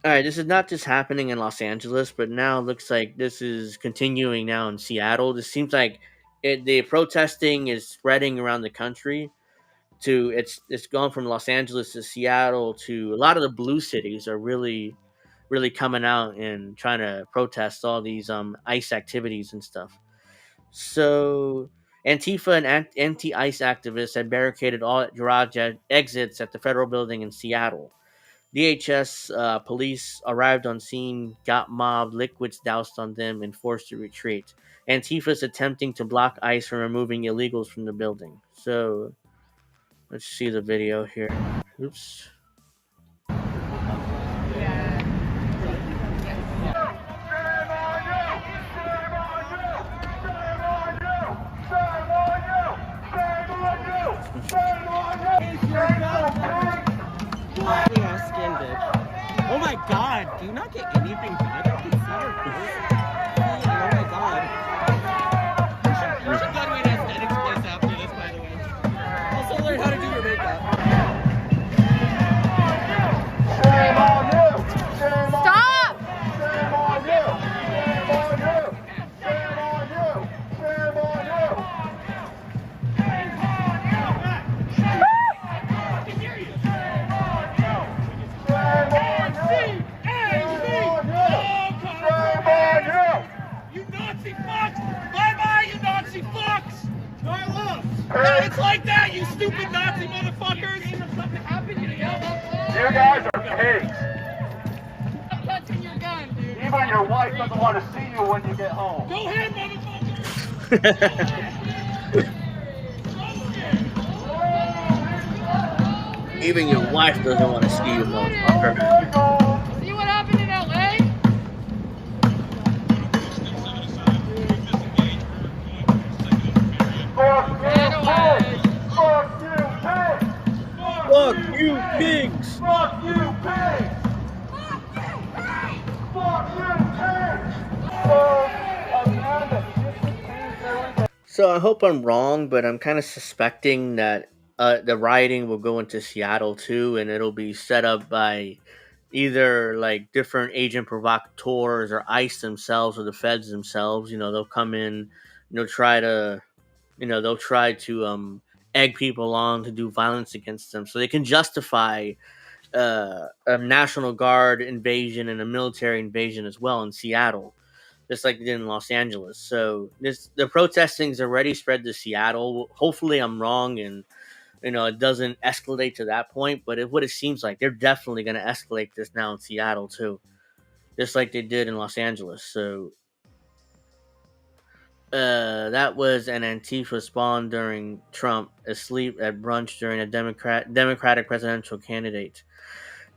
Alright, this is not just happening in Los Angeles, but now it looks like this is continuing now in Seattle. This seems like the protesting is spreading around the country. It's gone from Los Angeles to Seattle to a lot of the blue cities are really coming out and trying to protest all these ICE activities and stuff. So Antifa and anti-ICE activists had barricaded all garage exits at the federal building in Seattle. DHS police arrived on scene, got mobbed, liquids doused on them, and forced to retreat. Antifa's attempting to block ICE from removing illegals from the building. So let's see the video here. Oops. skin, bitch. Oh my god, do you not get anything done? I can see your face. Oh my god. You should go to an aesthetics place after this, by the way. Also learn how to do your makeup. Shame on you! Shame on Stop! you! Shame on you! Shame on you! Shame on you! Shame on you! You Nazi fucks! Bye-bye, you Nazi fucks! Yeah, it's like that, you stupid Nazi motherfuckers! Something happened, you guys are pigs. I'm touching your gun, dude. Even your wife doesn't want to see you when you get home. Go ahead, motherfucker! Even your wife doesn't want to see you, motherfucker. See what happened in LA? Fuck you, pigs! Fuck you, pigs! Fuck you, pigs! So I hope I'm wrong, but I'm kind of suspecting that the rioting will go into Seattle too, and it'll be set up by either like different agent provocateurs or ICE themselves or the feds themselves. They'll come in, they'll try to egg people on to do violence against them, so they can justify a National Guard invasion and a military invasion as well in Seattle, just like they did in Los Angeles. So the protesting's already spread to Seattle. Hopefully I'm wrong and it doesn't escalate to that point, but what it seems like, they're definitely going to escalate this now in Seattle too, just like they did in Los Angeles. So that was an Antifa spawn during Trump asleep at brunch during a Democratic presidential candidate.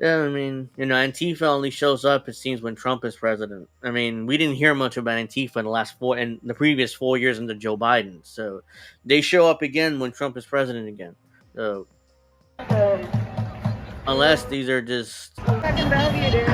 Yeah, I mean, Antifa only shows up, it seems, when Trump is president. I mean, we didn't hear much about Antifa in the previous 4 years under Joe Biden. So they show up again when Trump is president again. So unless these are just Fucking Bellevue, dude.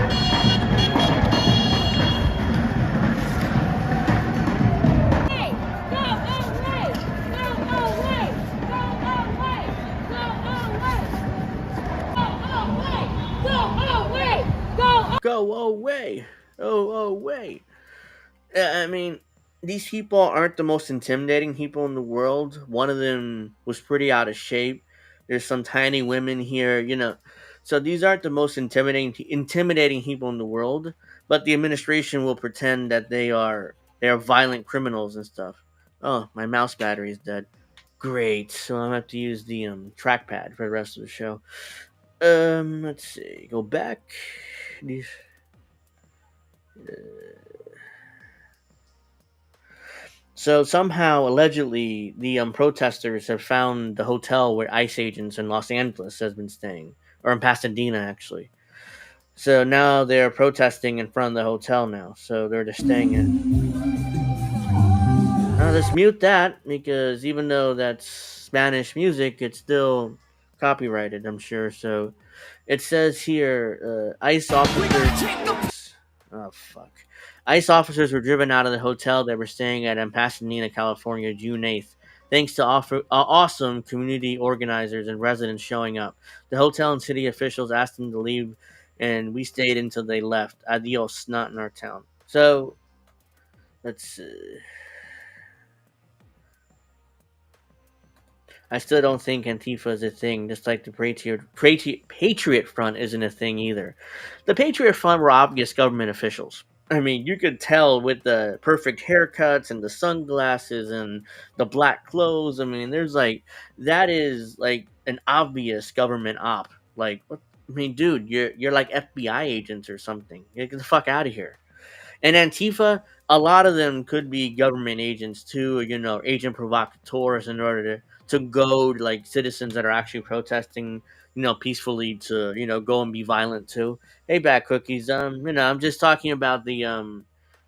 go away. Oh, away. I mean, these people aren't the most intimidating people in the world. One of them was pretty out of shape. There's some tiny women here, So these aren't the most intimidating people in the world, but the administration will pretend that they are violent criminals and stuff. Oh, my mouse battery is dead. Great. So I'm gonna have to use the trackpad for the rest of the show. Let's see. Go back. These. So somehow, allegedly, the protesters have found the hotel where ICE agents in Los Angeles has been staying, or in Pasadena, actually. So now they're protesting in front of the hotel now. So they're just staying in. Now let's mute that, because even though that's Spanish music, it's still copyrighted, I'm sure. So it says here, ICE officers. Oh fuck. ICE officers were driven out of the hotel they were staying at in Pasadena, California, June 8th, thanks to awesome community organizers and residents showing up. The hotel and city officials asked them to leave, and we stayed until they left. Adios, not in our town. So, let's see. I still don't think Antifa is a thing, just like the Patriot Front isn't a thing either. The Patriot Front were obvious government officials. I mean, you could tell with the perfect haircuts and the sunglasses and the black clothes. I mean, that is like an obvious government op. Like, what? I mean, dude, you're like FBI agents or something. Get the fuck out of here. And Antifa, a lot of them could be government agents too, agent provocateurs in order to goad like citizens that are actually protesting, peacefully to, go and be violent too. Hey, bad cookies. I'm just talking about the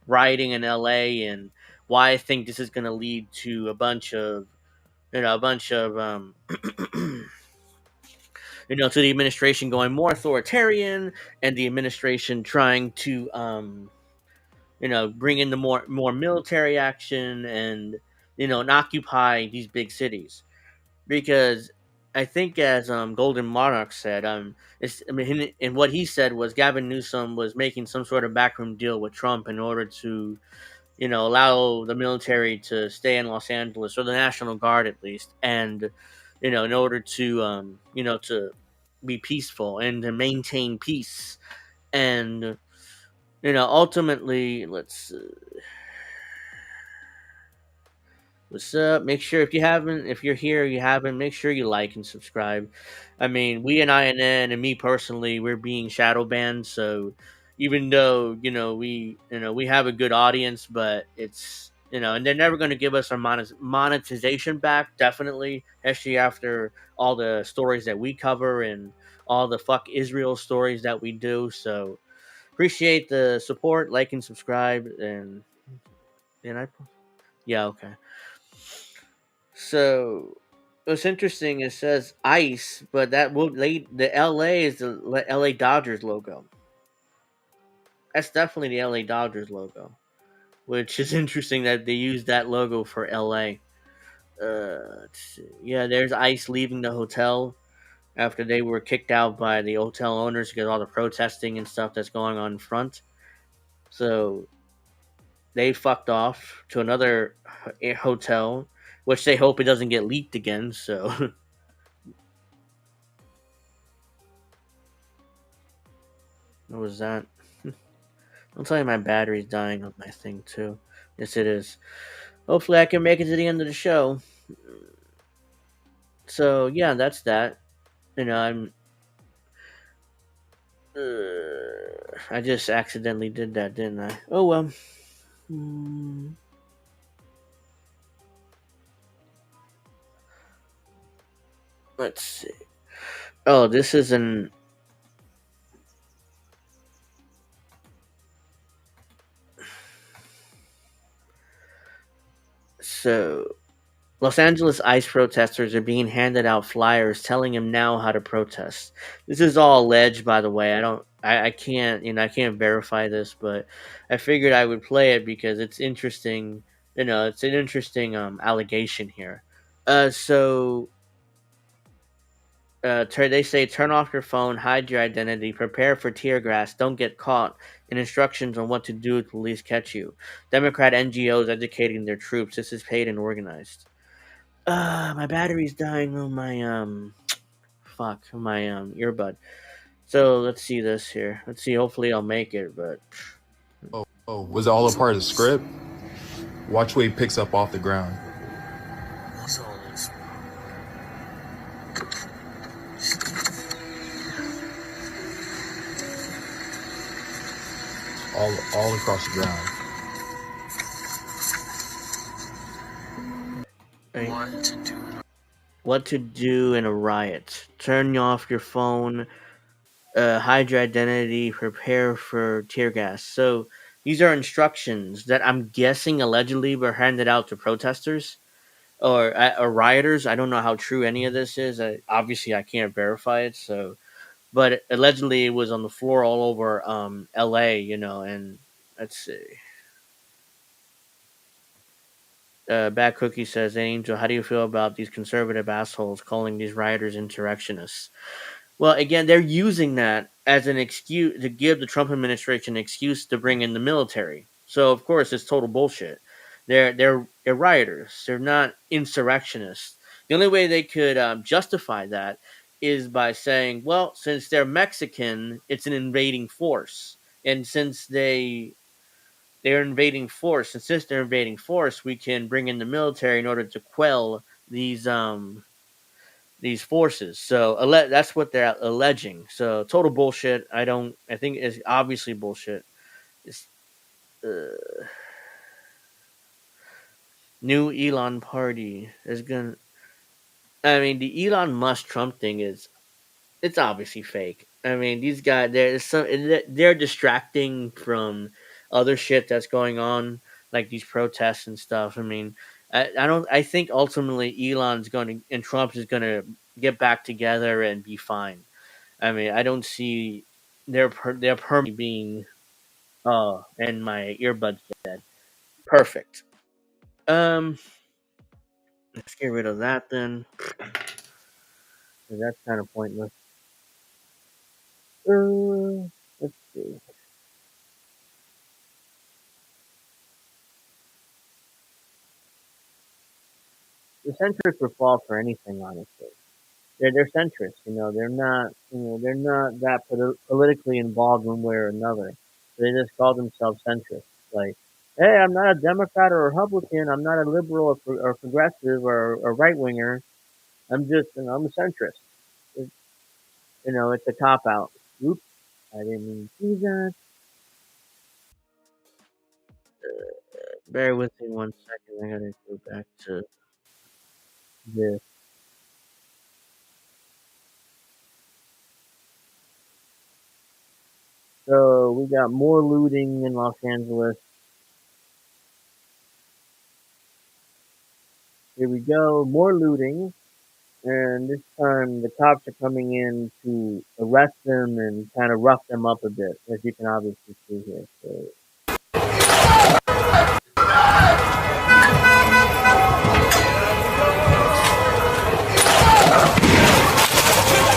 rioting in LA and why I think this is going to lead to a bunch of to the administration going more authoritarian, and the administration trying to bring in the more military action, and occupy these big cities. Because I think, as Golden Monarch said, and what he said was Gavin Newsom was making some sort of backroom deal with Trump in order to allow the military to stay in Los Angeles, or the National Guard at least, and in order to to be peaceful and to maintain peace, and ultimately, what's up? Make sure, if you're here, you haven't, make sure you like and subscribe. I mean, we and INN and me personally, we're being shadow banned. So even though we have a good audience, but it's and they're never going to give us our monetization back. Definitely, especially after all the stories that we cover and all the fuck Israel stories that we do. So appreciate the support, like and subscribe, and yeah, okay. So what's interesting, it says ICE, but the LA is the LA Dodgers logo. That's definitely the LA Dodgers logo, which is interesting that they use that logo for LA. Let's see. Yeah, there's ICE leaving the hotel after they were kicked out by the hotel owners because of all the protesting and stuff that's going on in front. So they fucked off to another hotel, which they hope it doesn't get leaked again. So what was that? I'll tell you, my battery's dying on my thing too. Yes, it is. Hopefully, I can make it to the end of the show. So yeah, that's that. I'm. I just accidentally did that, didn't I? Oh well. Let's see. Oh, this is an. So, Los Angeles ICE protesters are being handed out flyers telling them now how to protest. This is all alleged, by the way. I can't, I can't verify this, but I figured I would play it because it's interesting. It's an interesting allegation here. So they say turn off your phone, hide your identity, prepare for tear gas, don't get caught, and instructions on what to do if police catch you. Democrat NGOs educating their troops. This is paid and organized. My battery's dying on my earbud. So let's see this here. Let's see. Hopefully I'll make it. But was it all a part of the script? Watch what he picks up off the ground. All across the ground. What to do in a riot? Turn off your phone. Hide your identity. Prepare for tear gas. So these are instructions that I'm guessing allegedly were handed out to protesters or rioters. I don't know how true any of this is. Obviously, I can't verify it. So, but allegedly, it was on the floor all over L.A. And let's see. Bad Cookie says, Angel, how do you feel about these conservative assholes calling these rioters insurrectionists? Well, again, they're using that as an excuse to give the Trump administration an excuse to bring in the military. So, of course, it's total bullshit. They're rioters. They're not insurrectionists. The only way they could justify that is by saying, well, since they're Mexican, it's an invading force, and since they're invading force, and since they're invading force, we can bring in the military in order to quell these forces. So that's what they're alleging. So total bullshit. I think it's obviously bullshit. It's, new Elon party is gonna. I mean, the Elon Musk Trump thing it's obviously fake. I mean, these guys they're distracting from other shit that's going on, like these protests and stuff. I mean, I think ultimately Elon's going to and Trump is going to get back together and be fine. I mean, I don't see their permanently being. Oh, and my earbuds dead. Perfect. Um, let's get rid of that then. 'Cause that's kind of pointless. Let's see. The centrists would fall for anything, honestly. They're centrists, They're not, they're not that politically involved one way or another. They just call themselves centrists. Like, hey, I'm not a Democrat or a Republican. I'm not a liberal or progressive or a right winger. I'm just, I'm a centrist. It, it's a cop out. Oops, I didn't mean to do that. Bear with me 1 second. I gotta go back to this. So we got more looting in Los Angeles. Here we go, more looting, and this time the cops are coming in to arrest them and kind of rough them up a bit, as you can obviously see here. So.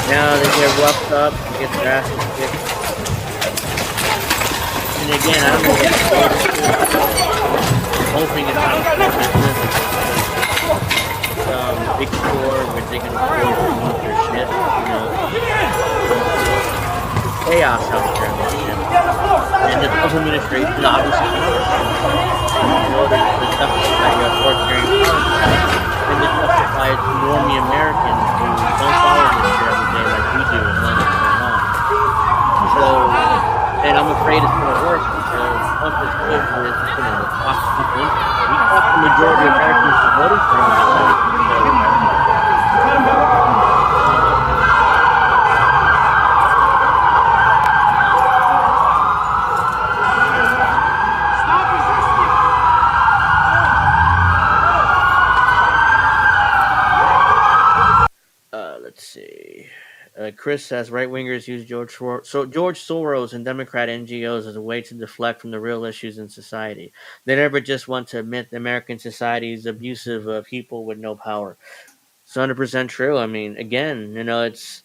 Now they get roughed up, they get their asses kicked. And again, I don't know what I'm hoping it's not a small business. Big store where they can afford to move their shit, chaos out there in this shit. And the Trump administration obviously in order to justify your authoritarian policy and to justify it to normie Americans who don't follow this shit every day like we do and know what's going on. So, and I'm afraid it's going to work because Trump is good with, talking people into it. We talked the majority of Americans who voted for him. Let's see. Chris says right wingers use George Soros and Democrat NGOs as a way to deflect from the real issues in society. They never just want to admit the American society is abusive of people with no power. It's 100% true. I mean, again, it's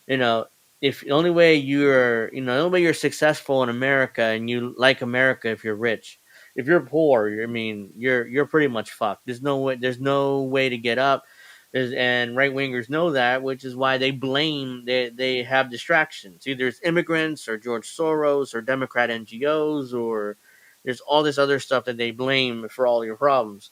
if the only way you're successful in America and you like America if you're rich. If you're poor, you're pretty much fucked. There's no way to get up. And right wingers know that, which is why they have distractions. Either it's immigrants or George Soros or Democrat NGOs or there's all this other stuff that they blame for all your problems.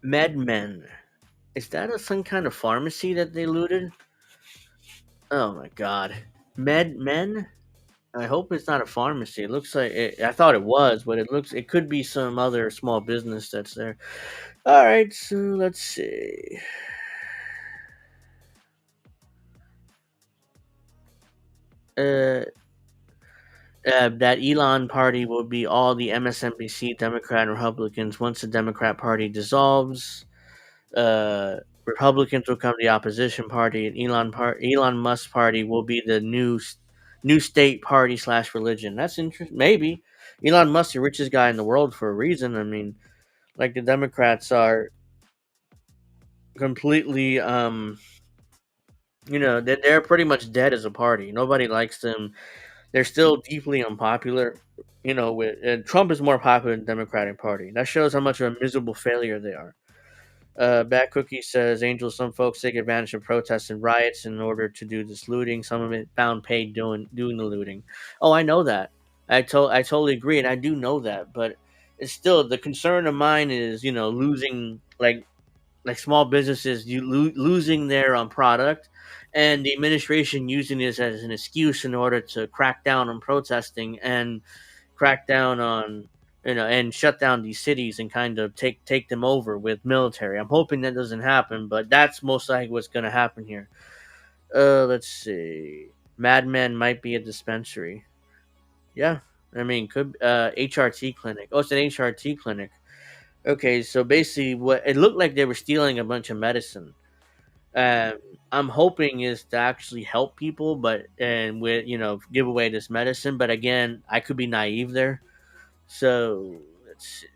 MedMen. Is that some kind of pharmacy that they looted? Oh my god. MedMen? I hope it's not a pharmacy. It looks like it, I thought it was, but it could be some other small business that's there. All right, so let's see. That Elon party will be all the MSNBC Democrat and Republicans. Once the Democrat Party dissolves, Republicans will come to the opposition party, and Elon Musk party will be the new state party / religion. That's interesting. Maybe Elon Musk, the richest guy in the world for a reason. I mean, like the Democrats are completely, they're pretty much dead as a party. Nobody likes them. They're still deeply unpopular. And Trump is more popular than the Democratic Party. That shows how much of a miserable failure they are. Bad Cookie says, Angel, some folks take advantage of protests and riots in order to do this looting. Some of it found paid doing the looting. Oh, I know that. I totally agree, and I do know that. But it's still the concern of mine is losing like small businesses losing their product, and the administration using this as an excuse in order to crack down on protesting and crack down on and shut down these cities and kind of take them over with military. I'm hoping that doesn't happen, but that's most likely what's going to happen here. Let's see. Madman might be a dispensary. Yeah, I mean, could HRT clinic. Oh, it's an HRT clinic. Okay, so basically, what it looked like they were stealing a bunch of medicine. I'm hoping is to actually help people, but and with give away this medicine. But again, I could be naive there. So let's see.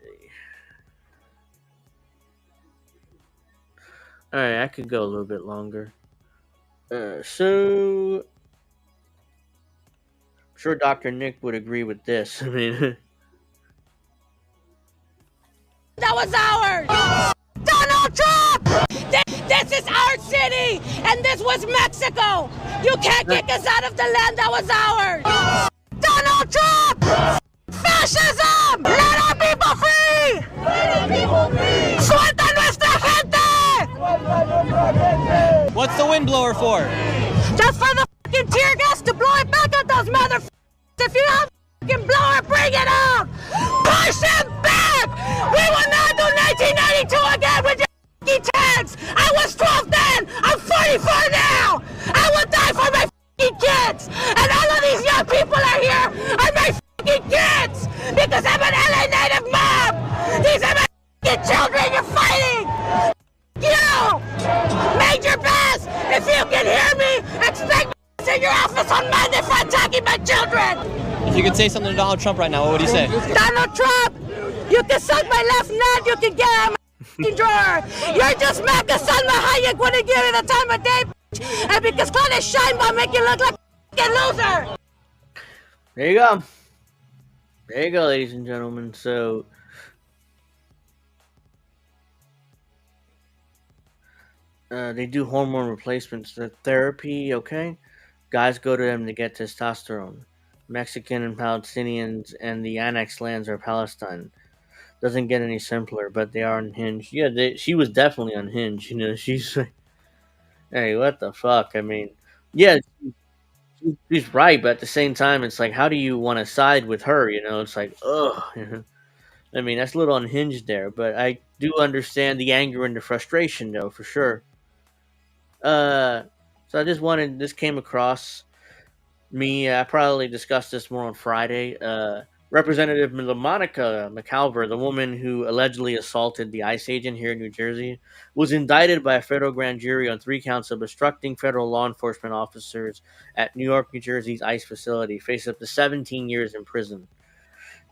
All right, I could go a little bit longer. So I'm sure Dr. Nick would agree with this. I mean, That was ours! Donald Trump! This is our city, and this was Mexico! You can't kick us out of the land that was ours! Donald Trump! Fascism! Let our people free! Let our people free! ¡Suelta nuestra gente! What's the windblower for? Just for the fucking tear gas to blow it back at those motherfuckers! If you have a fucking blower, bring it out! Push them back! We will not do 1992 again with your fucking tanks! I was 12 then! I'm 44 now! I will die for my fucking kids! And all of these young people are here are my fucking kids! Because I'm an LA native mom! These are my fucking children you're fighting! You! Major Bass! If you can hear me, expect me in your office on Monday for attacking my children! If you could say something to Donald Trump right now, what would you say? Donald Trump! You can suck my left nut, you can get out of my fucking drawer! You're just Mecca Salma Hayek when they give you the time of day, bitch! And because Claudia Scheinbaum make you look like a fucking loser! there you go. There you go, ladies and gentlemen. So they do hormone replacements for therapy, okay? Guys go to them to get testosterone. Mexican and Palestinians and the annexed lands are Palestine. Doesn't get any simpler, but they are unhinged. Yeah, she was definitely unhinged. She's like, hey, what the fuck? I mean, yeah, she's right, but at the same time, it's like, how do you want to side with her? It's like, ugh. I mean, that's a little unhinged there, but I do understand the anger and the frustration, though, for sure. So I just wanted this came across me. I probably discussed this more on Friday. Representative Monica McCalver, the woman who allegedly assaulted the ICE agent here in New Jersey, was indicted by a federal grand jury on 3 counts of obstructing federal law enforcement officers at New York, New Jersey's ICE facility, faced up to 17 years in prison.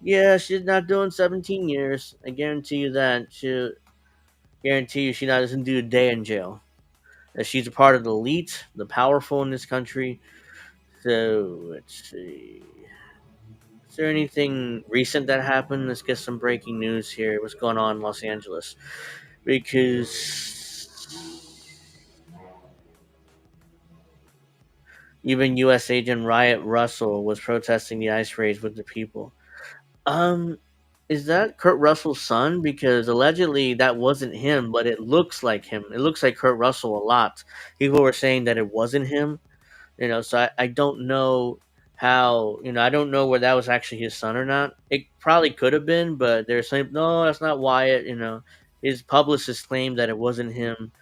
Yeah, she's not doing 17 years. I guarantee you that. She doesn't do a day in jail. She's a part of the elite, the powerful in this country. So, let's see. Is there anything recent that happened? Let's get some breaking news here. What's going on in Los Angeles? Because even U.S. agent Riot Russell was protesting the ICE raids with the people. Is that Kurt Russell's son? Because allegedly that wasn't him, but it looks like him. It looks like Kurt Russell a lot. People were saying that it wasn't him. So I don't know how, I don't know whether that was actually his son or not. It probably could have been, but they're saying, no, that's not Wyatt. His publicist claimed that it wasn't him.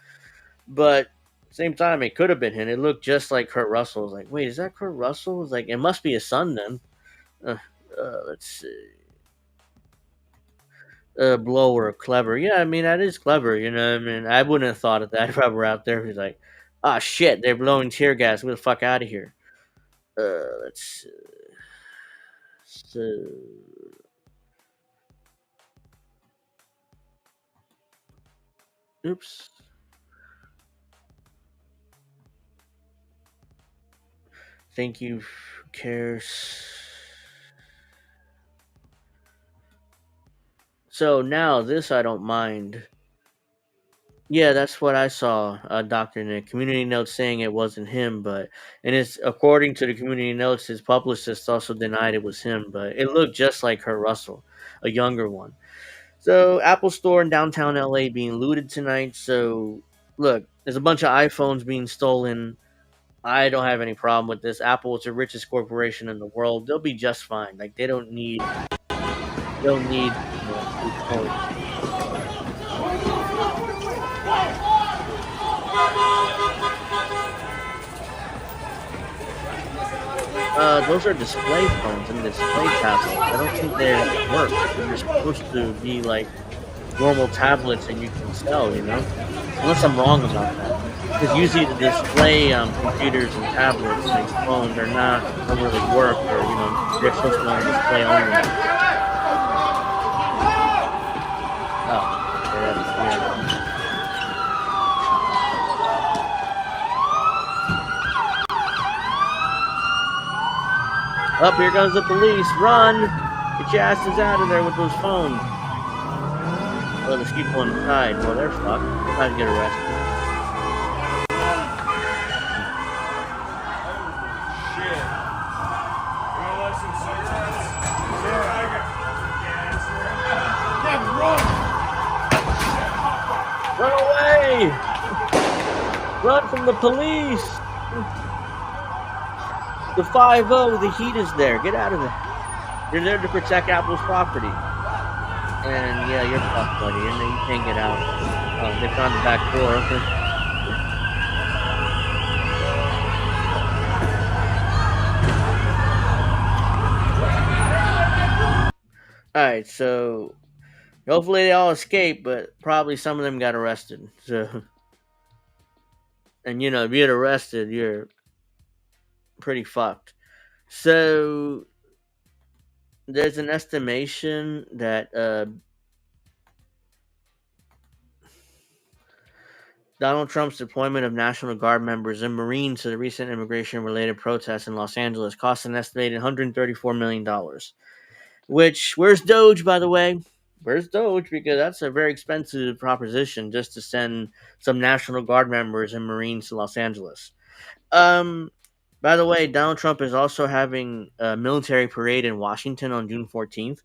But same time, it could have been him. It looked just like Kurt Russell. I was like, wait, is that Kurt Russell? I was like, it must be his son then. Let's see. Blower, clever. Yeah, I mean, that is clever. I mean, I wouldn't have thought of that if I were out there. He's like, ah, shit, they're blowing tear gas. Get the fuck out of here. Let's so oops. Thank you, cares. So now this I don't mind. Yeah, that's what I saw, Dr. Nick. Community notes saying it wasn't him, and it's according to the community notes, his publicist also denied it was him, but it looked just like Kurt Russell, a younger one. So, Apple Store in downtown LA being looted tonight. So, look, there's a bunch of iPhones being stolen. I don't have any problem with this. Apple is the richest corporation in the world. They'll be just fine. Like, they don't need still need these phones. Those are display phones and display tablets. I don't think they work. They're supposed to be like normal tablets that you can sell, unless I'm wrong about that. Because usually the display computers and tablets and phones don't really work, or they're supposed to be on display only. Oh, yeah. Up, here goes the police. Run! Get your asses out of there with those phones. Well, there's people inside. Well, they're fucked. They're about to get arrested. Run away! Run from the police! The 5-0, the heat is there. Get out of there. You're there to protect Apple's property. And yeah, you're fucked, buddy. And you can't get out. Oh, they found the back door. Okay. Alright, so hopefully they all escape, but probably some of them got arrested. So, and if you get arrested, you're pretty fucked. So there's an estimation that Donald Trump's deployment of National Guard members and Marines to the recent immigration-related protests in Los Angeles cost an estimated $134 million. Where's Doge, by the way? Where's Doge? Because that's a very expensive proposition just to send some National Guard members and Marines to Los Angeles. By the way, Donald Trump is also having a military parade in Washington on June 14th,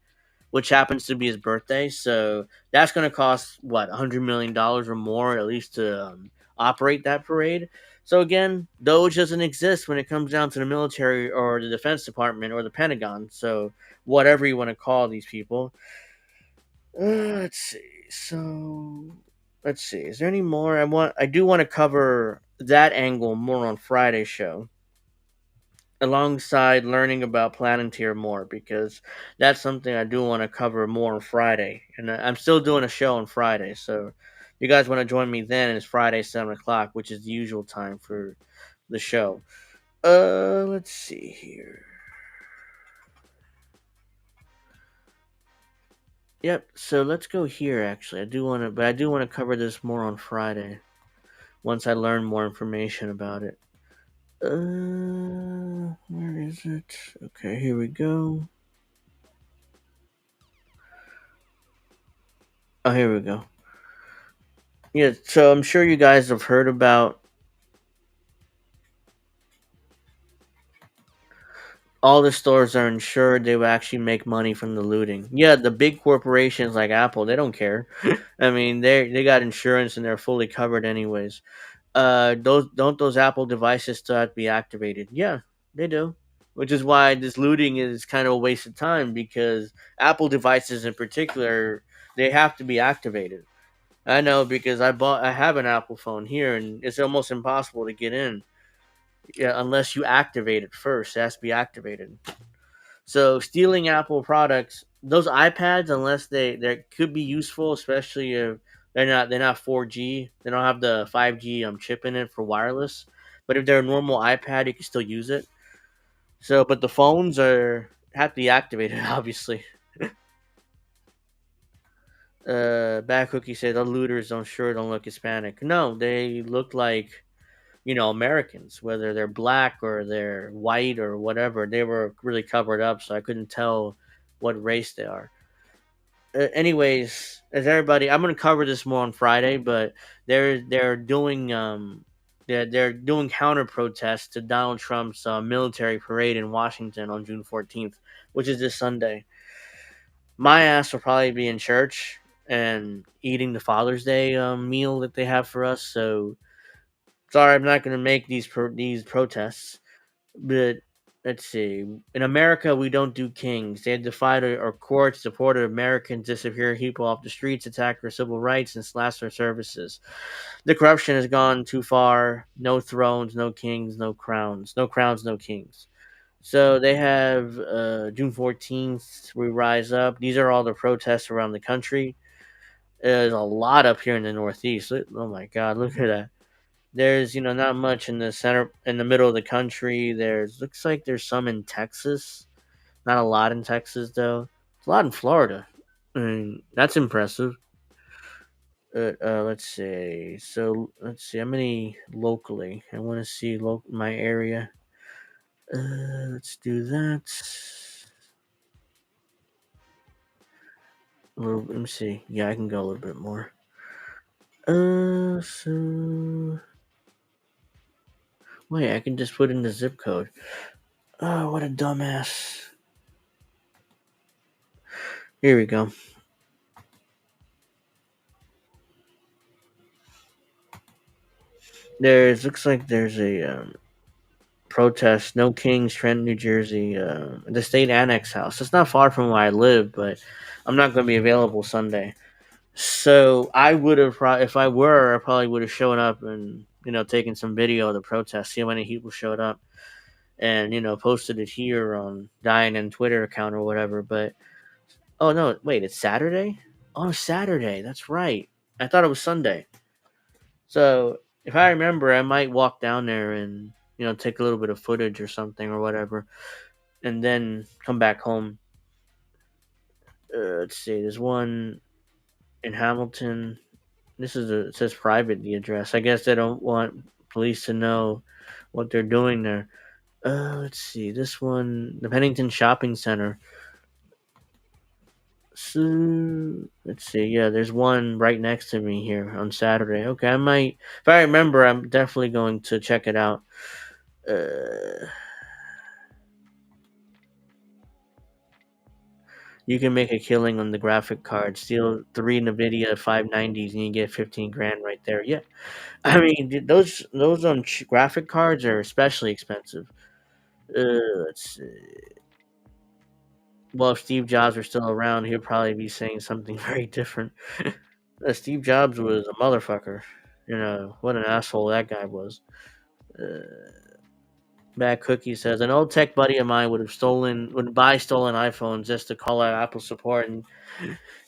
which happens to be his birthday. So that's going to cost, $100 million or more, at least to operate that parade. So again, Doge doesn't exist when it comes down to the military or the Defense Department or the Pentagon. So whatever you want to call these people. Let's see. So let's see. Is there any more? I do want to cover that angle more on Friday's show, alongside learning about Planeteer more, because that's something I do want to cover more on Friday. And I'm still doing a show on Friday, so if you guys want to join me then, it's Friday 7 o'clock, which is the usual time for the show. Let's see here. Yep, so let's go here. Actually, I do want to cover this more on Friday once I learn more information about it. Where is it? Okay, here we go. Oh, here we go. Yeah, so I'm sure you guys have heard about all the stores are insured. They will actually make money from the looting. Yeah, the big corporations like Apple, they don't care. I mean, they got insurance and they're fully covered anyways. Those Apple devices still have to be activated? Yeah, they do. Which is why this looting is kind of a waste of time, because Apple devices in particular, they have to be activated. I know, because I have an Apple phone here, and it's almost impossible to get in. Yeah, unless you activate it first. It has to be activated. So stealing Apple products, those iPads, unless they could be useful, especially if they're not 4G, they don't have the 5G chip in it for wireless. But if they're a normal iPad, you can still use it. So, but the phones have to be activated, obviously. Back Cookie said the looters don't look Hispanic. No, they look like Americans, whether they're black or they're white or whatever. They were really covered up, so I couldn't tell what race they are. Anyways, as everybody, I'm gonna cover this more on Friday, but they're doing they're doing counter protests to Donald Trump's military parade in Washington on June 14th, which is this Sunday. My ass will probably be in church and eating the Father's Day meal that they have for us. So sorry, I'm not going to make these protests, but let's see. In America, we don't do kings. They defied our courts, deported Americans, disappeared people off the streets, attacked our civil rights, and slashed our services. The corruption has gone too far. No thrones, no kings, no crowns. No crowns, no kings. So they have June 14th, we rise up. These are all the protests around the country. There's a lot up here in the Northeast. Oh my God, look at that. There's, not much in the center, in the middle of the country. Looks like there's some in Texas. Not a lot in Texas, though. It's a lot in Florida. I mean, that's impressive. Let's see. So, let's see. How many locally? I want to see my area. Let's do that. Let me see. Yeah, I can go a little bit more. So... Wait, I can just put in the zip code. Oh, what a dumbass. Here we go. Looks like there's a protest, No Kings, Trenton, New Jersey, the state annex house. It's not far from where I live, but I'm not going to be available Sunday. So I would have, if I were, I probably would have shown up and, taken some video of the protest, see how many people showed up, and, posted it here on Diane Twitter account or whatever. But, oh no, wait, it's Saturday? Oh, Saturday, that's right. I thought it was Sunday. So if I remember, I might walk down there and, take a little bit of footage or something or whatever, and then come back home. Let's see, there's one in Hamilton. It says private, the address. I guess they don't want police to know what they're doing there. Let's see, this one, the Pennington Shopping Center. So, let's see, yeah, there's one right next to me here on Saturday. Okay, I might, if I remember, I'm definitely going to check it out. You can make a killing on the graphic card. Steal 3 NVIDIA 590s and you get 15 grand right there. Yeah, I mean those graphic cards are especially expensive. Let's see. Well, if Steve Jobs were still around, he'd probably be saying something very different. Steve Jobs was a motherfucker. What an asshole that guy was. Bad Cookie says an old tech buddy of mine would buy stolen iPhones just to call out Apple support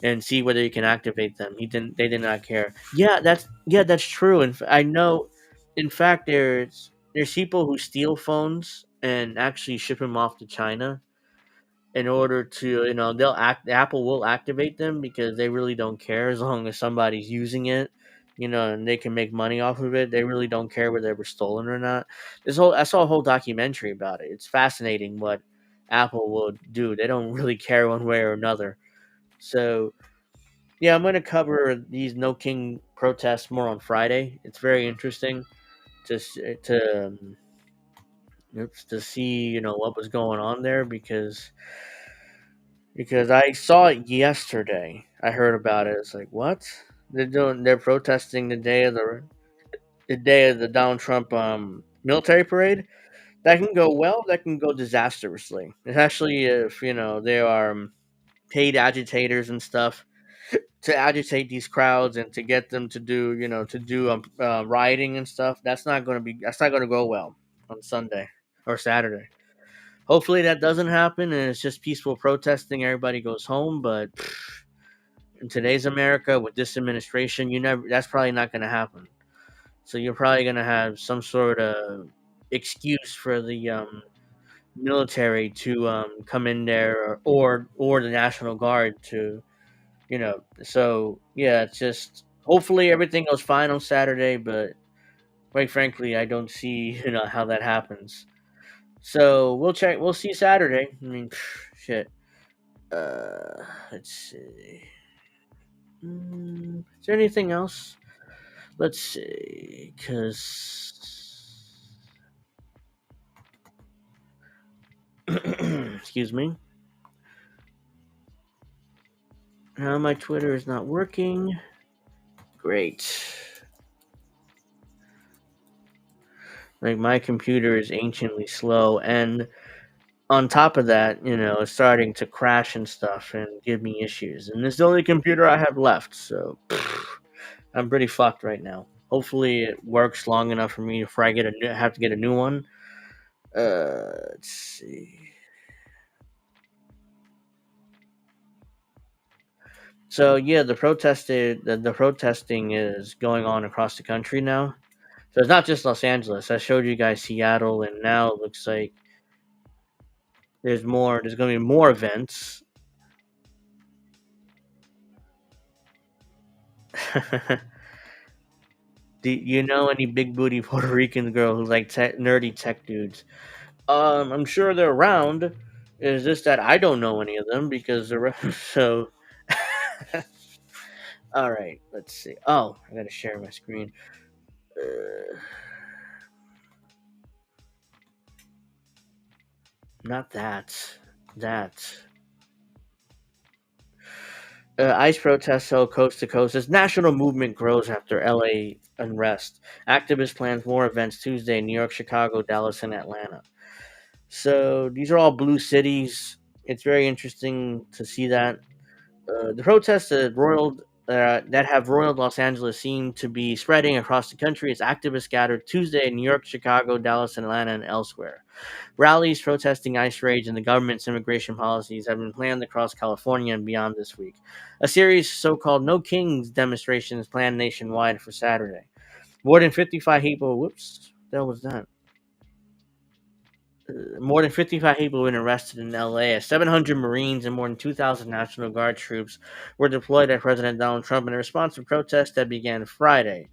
and see whether he can activate them. They did not care. Yeah, that's true. And I know, in fact, there's people who steal phones and actually ship them off to China in order to, Apple will activate them because they really don't care as long as somebody's using it, and they can make money off of it. They really don't care whether they were stolen or not. I saw a whole documentary about it. It's fascinating what Apple will do. They don't really care one way or another. So, yeah, I'm going to cover these No King protests more on Friday. It's very interesting to see, what was going on there because I saw it yesterday. I heard about it. It's like, what? They're protesting the day of the Donald Trump military parade. That can go well, that can go disastrously. It's actually, if they are paid agitators and stuff to agitate these crowds and to get them to do rioting and stuff. That's not going to go well on Sunday or Saturday. Hopefully that doesn't happen and it's just peaceful protesting. Everybody goes home. But in today's America with this administration, that's probably not going to happen. So you're probably going to have some sort of excuse for the military to come in there or the National Guard to, so yeah, it's just hopefully everything goes fine on Saturday, but quite frankly, I don't see, how that happens. So we'll see Saturday. I mean, shit. Let's see. Is there anything else? Let's see, excuse me. Now my Twitter is not working. Great. Like my computer is anciently slow, and on top of that, it's starting to crash and stuff and give me issues. And this is the only computer I have left, so I'm pretty fucked right now. Hopefully, it works long enough for me before I have to get a new one. Let's see. So yeah, the protesting is going on across the country now. So it's not just Los Angeles. I showed you guys Seattle, and now it looks like there's more. There's going to be more events. Do you know any big booty Puerto Rican girl who's like nerdy tech dudes? I'm sure they're around. It's just that I don't know any of them because they're so. All right, let's see. Oh, I gotta share my screen. Not that. That. ICE protests held coast to coast as national movement grows after LA unrest. Activists plans more events Tuesday in New York, Chicago, Dallas, and Atlanta. So these are all blue cities. It's very interesting to see that. The protests that have roiled Los Angeles seem to be spreading across the country as activists gathered Tuesday in New York, Chicago, Dallas, Atlanta, and elsewhere. Rallies protesting ICE raids and the government's immigration policies have been planned across California and beyond this week. A series of so-called No Kings demonstrations planned nationwide for Saturday. More than 55 people. Whoops, what the hell was that? More than 55 people have been arrested in LA as 700 Marines and more than 2,000 National Guard troops were deployed by President Donald Trump in a response to protests that began Friday.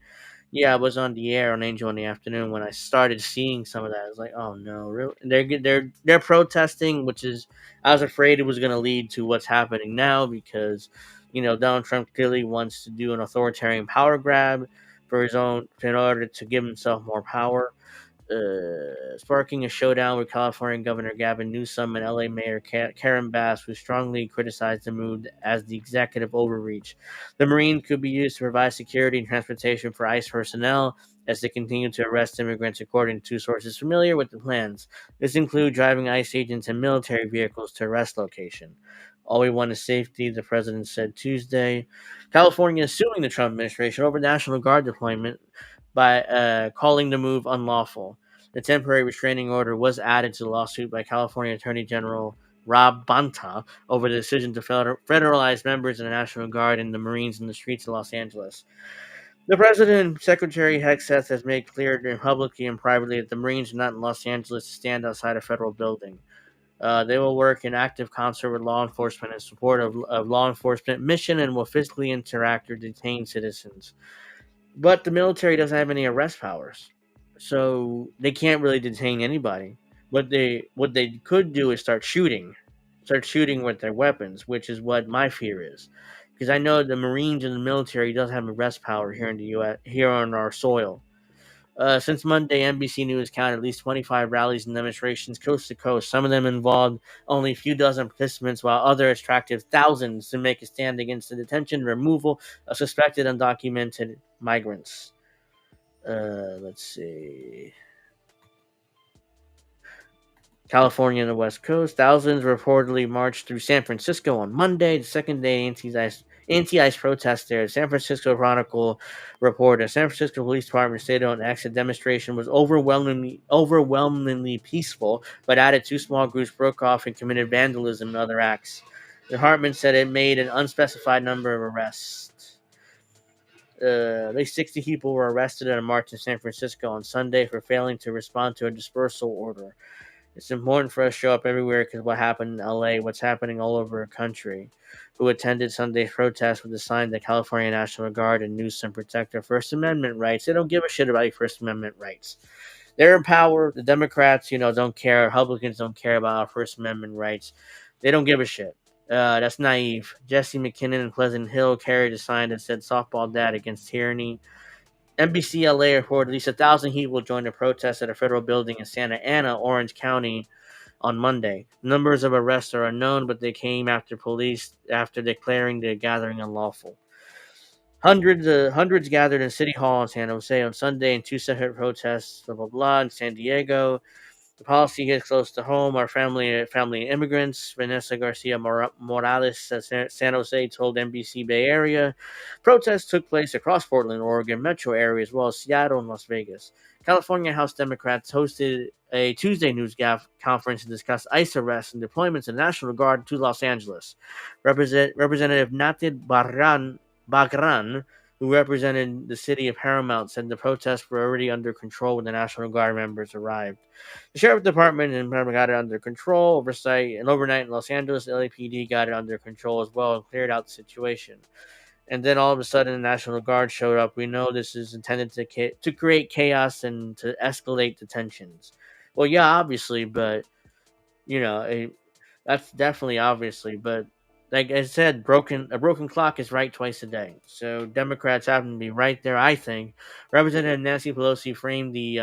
Yeah, I was on the air on Angel in the Afternoon when I started seeing some of that. I was like, "Oh no, really? They're protesting," which is I was afraid it was going to lead to what's happening now because Donald Trump clearly wants to do an authoritarian power grab for his own in order to give himself more power. Sparking a showdown with California Governor Gavin Newsom and LA Mayor Karen Bass, who strongly criticized the move as the executive overreach. The Marines could be used to provide security and transportation for ICE personnel as they continue to arrest immigrants, according to sources familiar with the plans. This includes driving ICE agents and military vehicles to arrest location. All we want is safety, the president said Tuesday. California is suing the Trump administration over National Guard deployment by calling the move unlawful. The temporary restraining order was added to the lawsuit by California Attorney General Rob Bonta over the decision to federalize members of the National Guard and the Marines in the streets of Los Angeles. The president, Secretary Hegseth, has made clear publicly and privately that the Marines are not in Los Angeles to stand outside a federal building. They will work in active concert with law enforcement in support of law enforcement mission and will physically interact or detain citizens. But the military doesn't have any arrest powers, so they can't really detain anybody. What they could do is start shooting with their weapons, which is what my fear is, because I know the Marines and the military doesn't have arrest power here in the U.S. here on our soil. Since Monday, NBC News counted at least 25 rallies and demonstrations coast to coast. Some of them involved only a few dozen participants, while others attracted thousands to make a stand against the detention and removal of suspected undocumented migrants. Let's see. California and the West Coast. Thousands reportedly marched through San Francisco on Monday, the second day anti-ICE protest there. San Francisco Chronicle reported San Francisco Police Department stated on X that demonstration was overwhelmingly peaceful, but added two small groups broke off and committed vandalism and other acts. The department said it made an unspecified number of arrests. At least 60 people were arrested at a march in San Francisco on Sunday for failing to respond to a dispersal order. It's important for us to show up everywhere because what happened in LA, what's happening all over the country. Who attended Sunday's protest with the sign that California National Guard and Newsom protect their First Amendment rights. They don't give a shit about your First Amendment rights. They're in power. The Democrats, don't care. Republicans don't care about our First Amendment rights. They don't give a shit. That's naive. Jesse McKinnon in Pleasant Hill carried a sign that said softball dad against tyranny. NBC LA reported at least 1,000 people joined a protest at a federal building in Santa Ana, Orange County, on Monday. Numbers of arrests are unknown, but they came after police declaring the gathering unlawful. Hundreds gathered in City Hall in San Jose on Sunday in two separate protests, blah, blah, blah, in San Diego. The policy hits close to home. Our family immigrants. Vanessa Garcia Morales at San Jose told NBC Bay Area. Protests took place across Portland, Oregon metro area, as well as Seattle and Las Vegas. California House Democrats hosted a Tuesday news conference to discuss ICE arrests and deployments of the National Guard to Los Angeles. Representative Natid Bagran, who represented the city of Paramount, said the protests were already under control when the National Guard members arrived. The Sheriff Department in Paramount got it under control. Overnight in Los Angeles, the LAPD got it under control as well and cleared out the situation. And then all of a sudden, the National Guard showed up. We know this is intended to create chaos and to escalate the tensions. Well, yeah, obviously, but that's definitely obviously, but like I said, a broken clock is right twice a day. So Democrats happen to be right there. I think Representative Nancy Pelosi framed the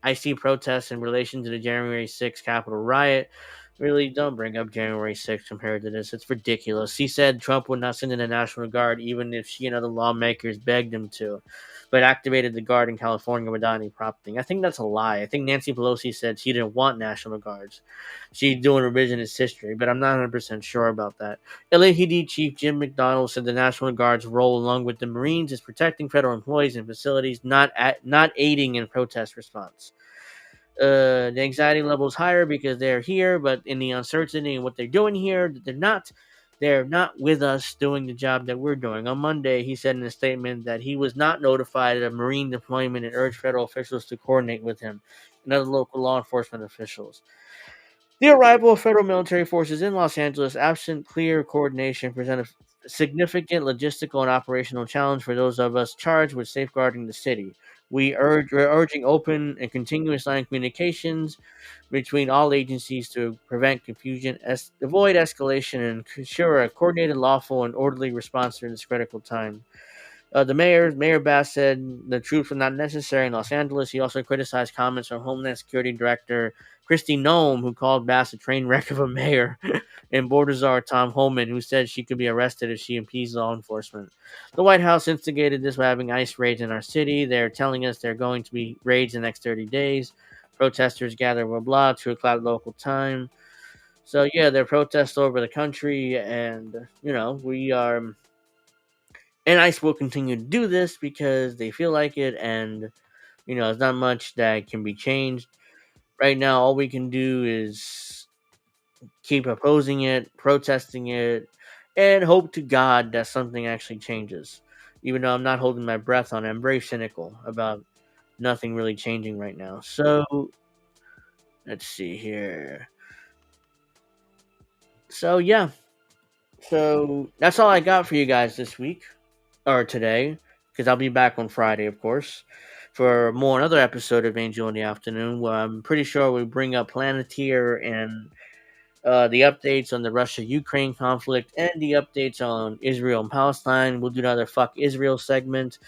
IC protests in relation to the January 6th Capitol riot. Really, don't bring up January 6th compared to this. It's ridiculous. She said Trump would not send in the National Guard even if she and other lawmakers begged him to, but activated the Guard in California without any prompting. I think that's a lie. I think Nancy Pelosi said she didn't want National Guards. She's doing revisionist history, but I'm not 100% sure about that. LAPD Chief Jim McDonald said the National Guard's role, along with the Marines, is protecting federal employees and facilities, not aiding in protest response. The anxiety level is higher because they're here, but in the uncertainty and what they're doing here, they're not with us doing the job that we're doing. On Monday, he said in a statement that he was not notified of Marine deployment and urged federal officials to coordinate with him and other local law enforcement officials. The arrival of federal military forces in Los Angeles, absent clear coordination, presented a significant logistical and operational challenge for those of us charged with safeguarding the city. We're urging open and continuous line communications between all agencies to prevent confusion, avoid escalation, and ensure a coordinated, lawful, and orderly response during this critical time. Mayor Bass said the troops were not necessary in Los Angeles. He also criticized comments from Homeland Security Director Kristi Noem, who called Bass a train wreck of a mayor, and Border Czar Tom Homan, who said she could be arrested if she impedes law enforcement. The White House instigated this by having ICE raids in our city. They're telling us they're going to be raids in the next 30 days. Protesters gather blah blah 2 o'clock local time. So yeah, there are protests all over the country, and we are. And ICE will continue to do this because they feel like it, and there's not much that can be changed. Right now, all we can do is keep opposing it, protesting it, and hope to God that something actually changes. Even though I'm not holding my breath on it, I'm very cynical about nothing really changing right now. So, let's see here. So, yeah. So, that's all I got for you guys this week. Or today, because I'll be back on Friday, of course, for another episode of Angel in the Afternoon, where I'm pretty sure we bring up Planeteer and the updates on the Russia-Ukraine conflict and the updates on Israel and Palestine. We'll do another Fuck Israel segment.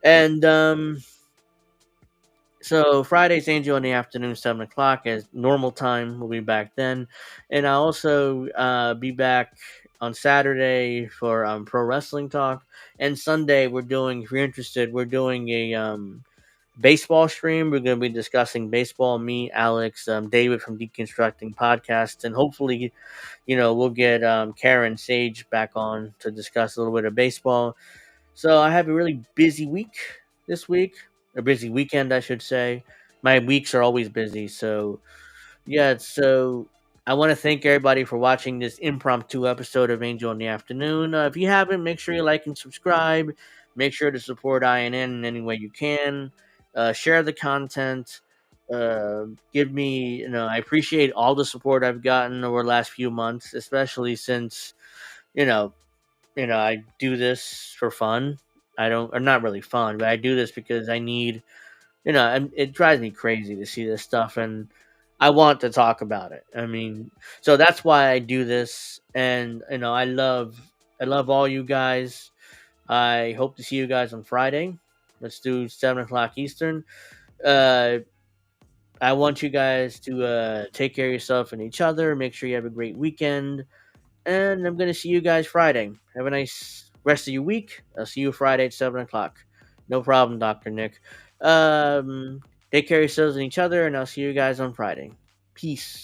And so Friday's Angel in the Afternoon, 7 o'clock as normal time. We'll be back then. And I'll also be back on Saturday for Pro Wrestling Talk. And Sunday, if you're interested, we're doing a baseball stream. We're going to be discussing baseball. Me, Alex, David from Deconstructing Podcasts. And hopefully, we'll get Karen Sage back on to discuss a little bit of baseball. So I have a really busy week this week. A busy weekend, I should say. My weeks are always busy. So, yeah, I want to thank everybody for watching this impromptu episode of Angel in the Afternoon. If you haven't, make sure you like and subscribe. Make sure to support INN in any way you can. Share the content. Give me, I appreciate all the support I've gotten over the last few months, especially since, I do this for fun. Or not really fun, but I do this because I need, it drives me crazy to see this stuff, and I want to talk about it. I mean, so that's why I do this, and I love all you guys. I hope to see you guys on Friday. Let's do 7 o'clock Eastern. I want you guys to take care of yourself and each other. Make sure you have a great weekend, and I'm gonna see you guys Friday. Have a nice rest of your week. I'll see you Friday at 7 o'clock. No problem, Dr. Nick. Take care of yourselves and each other, and I'll see you guys on Friday. Peace.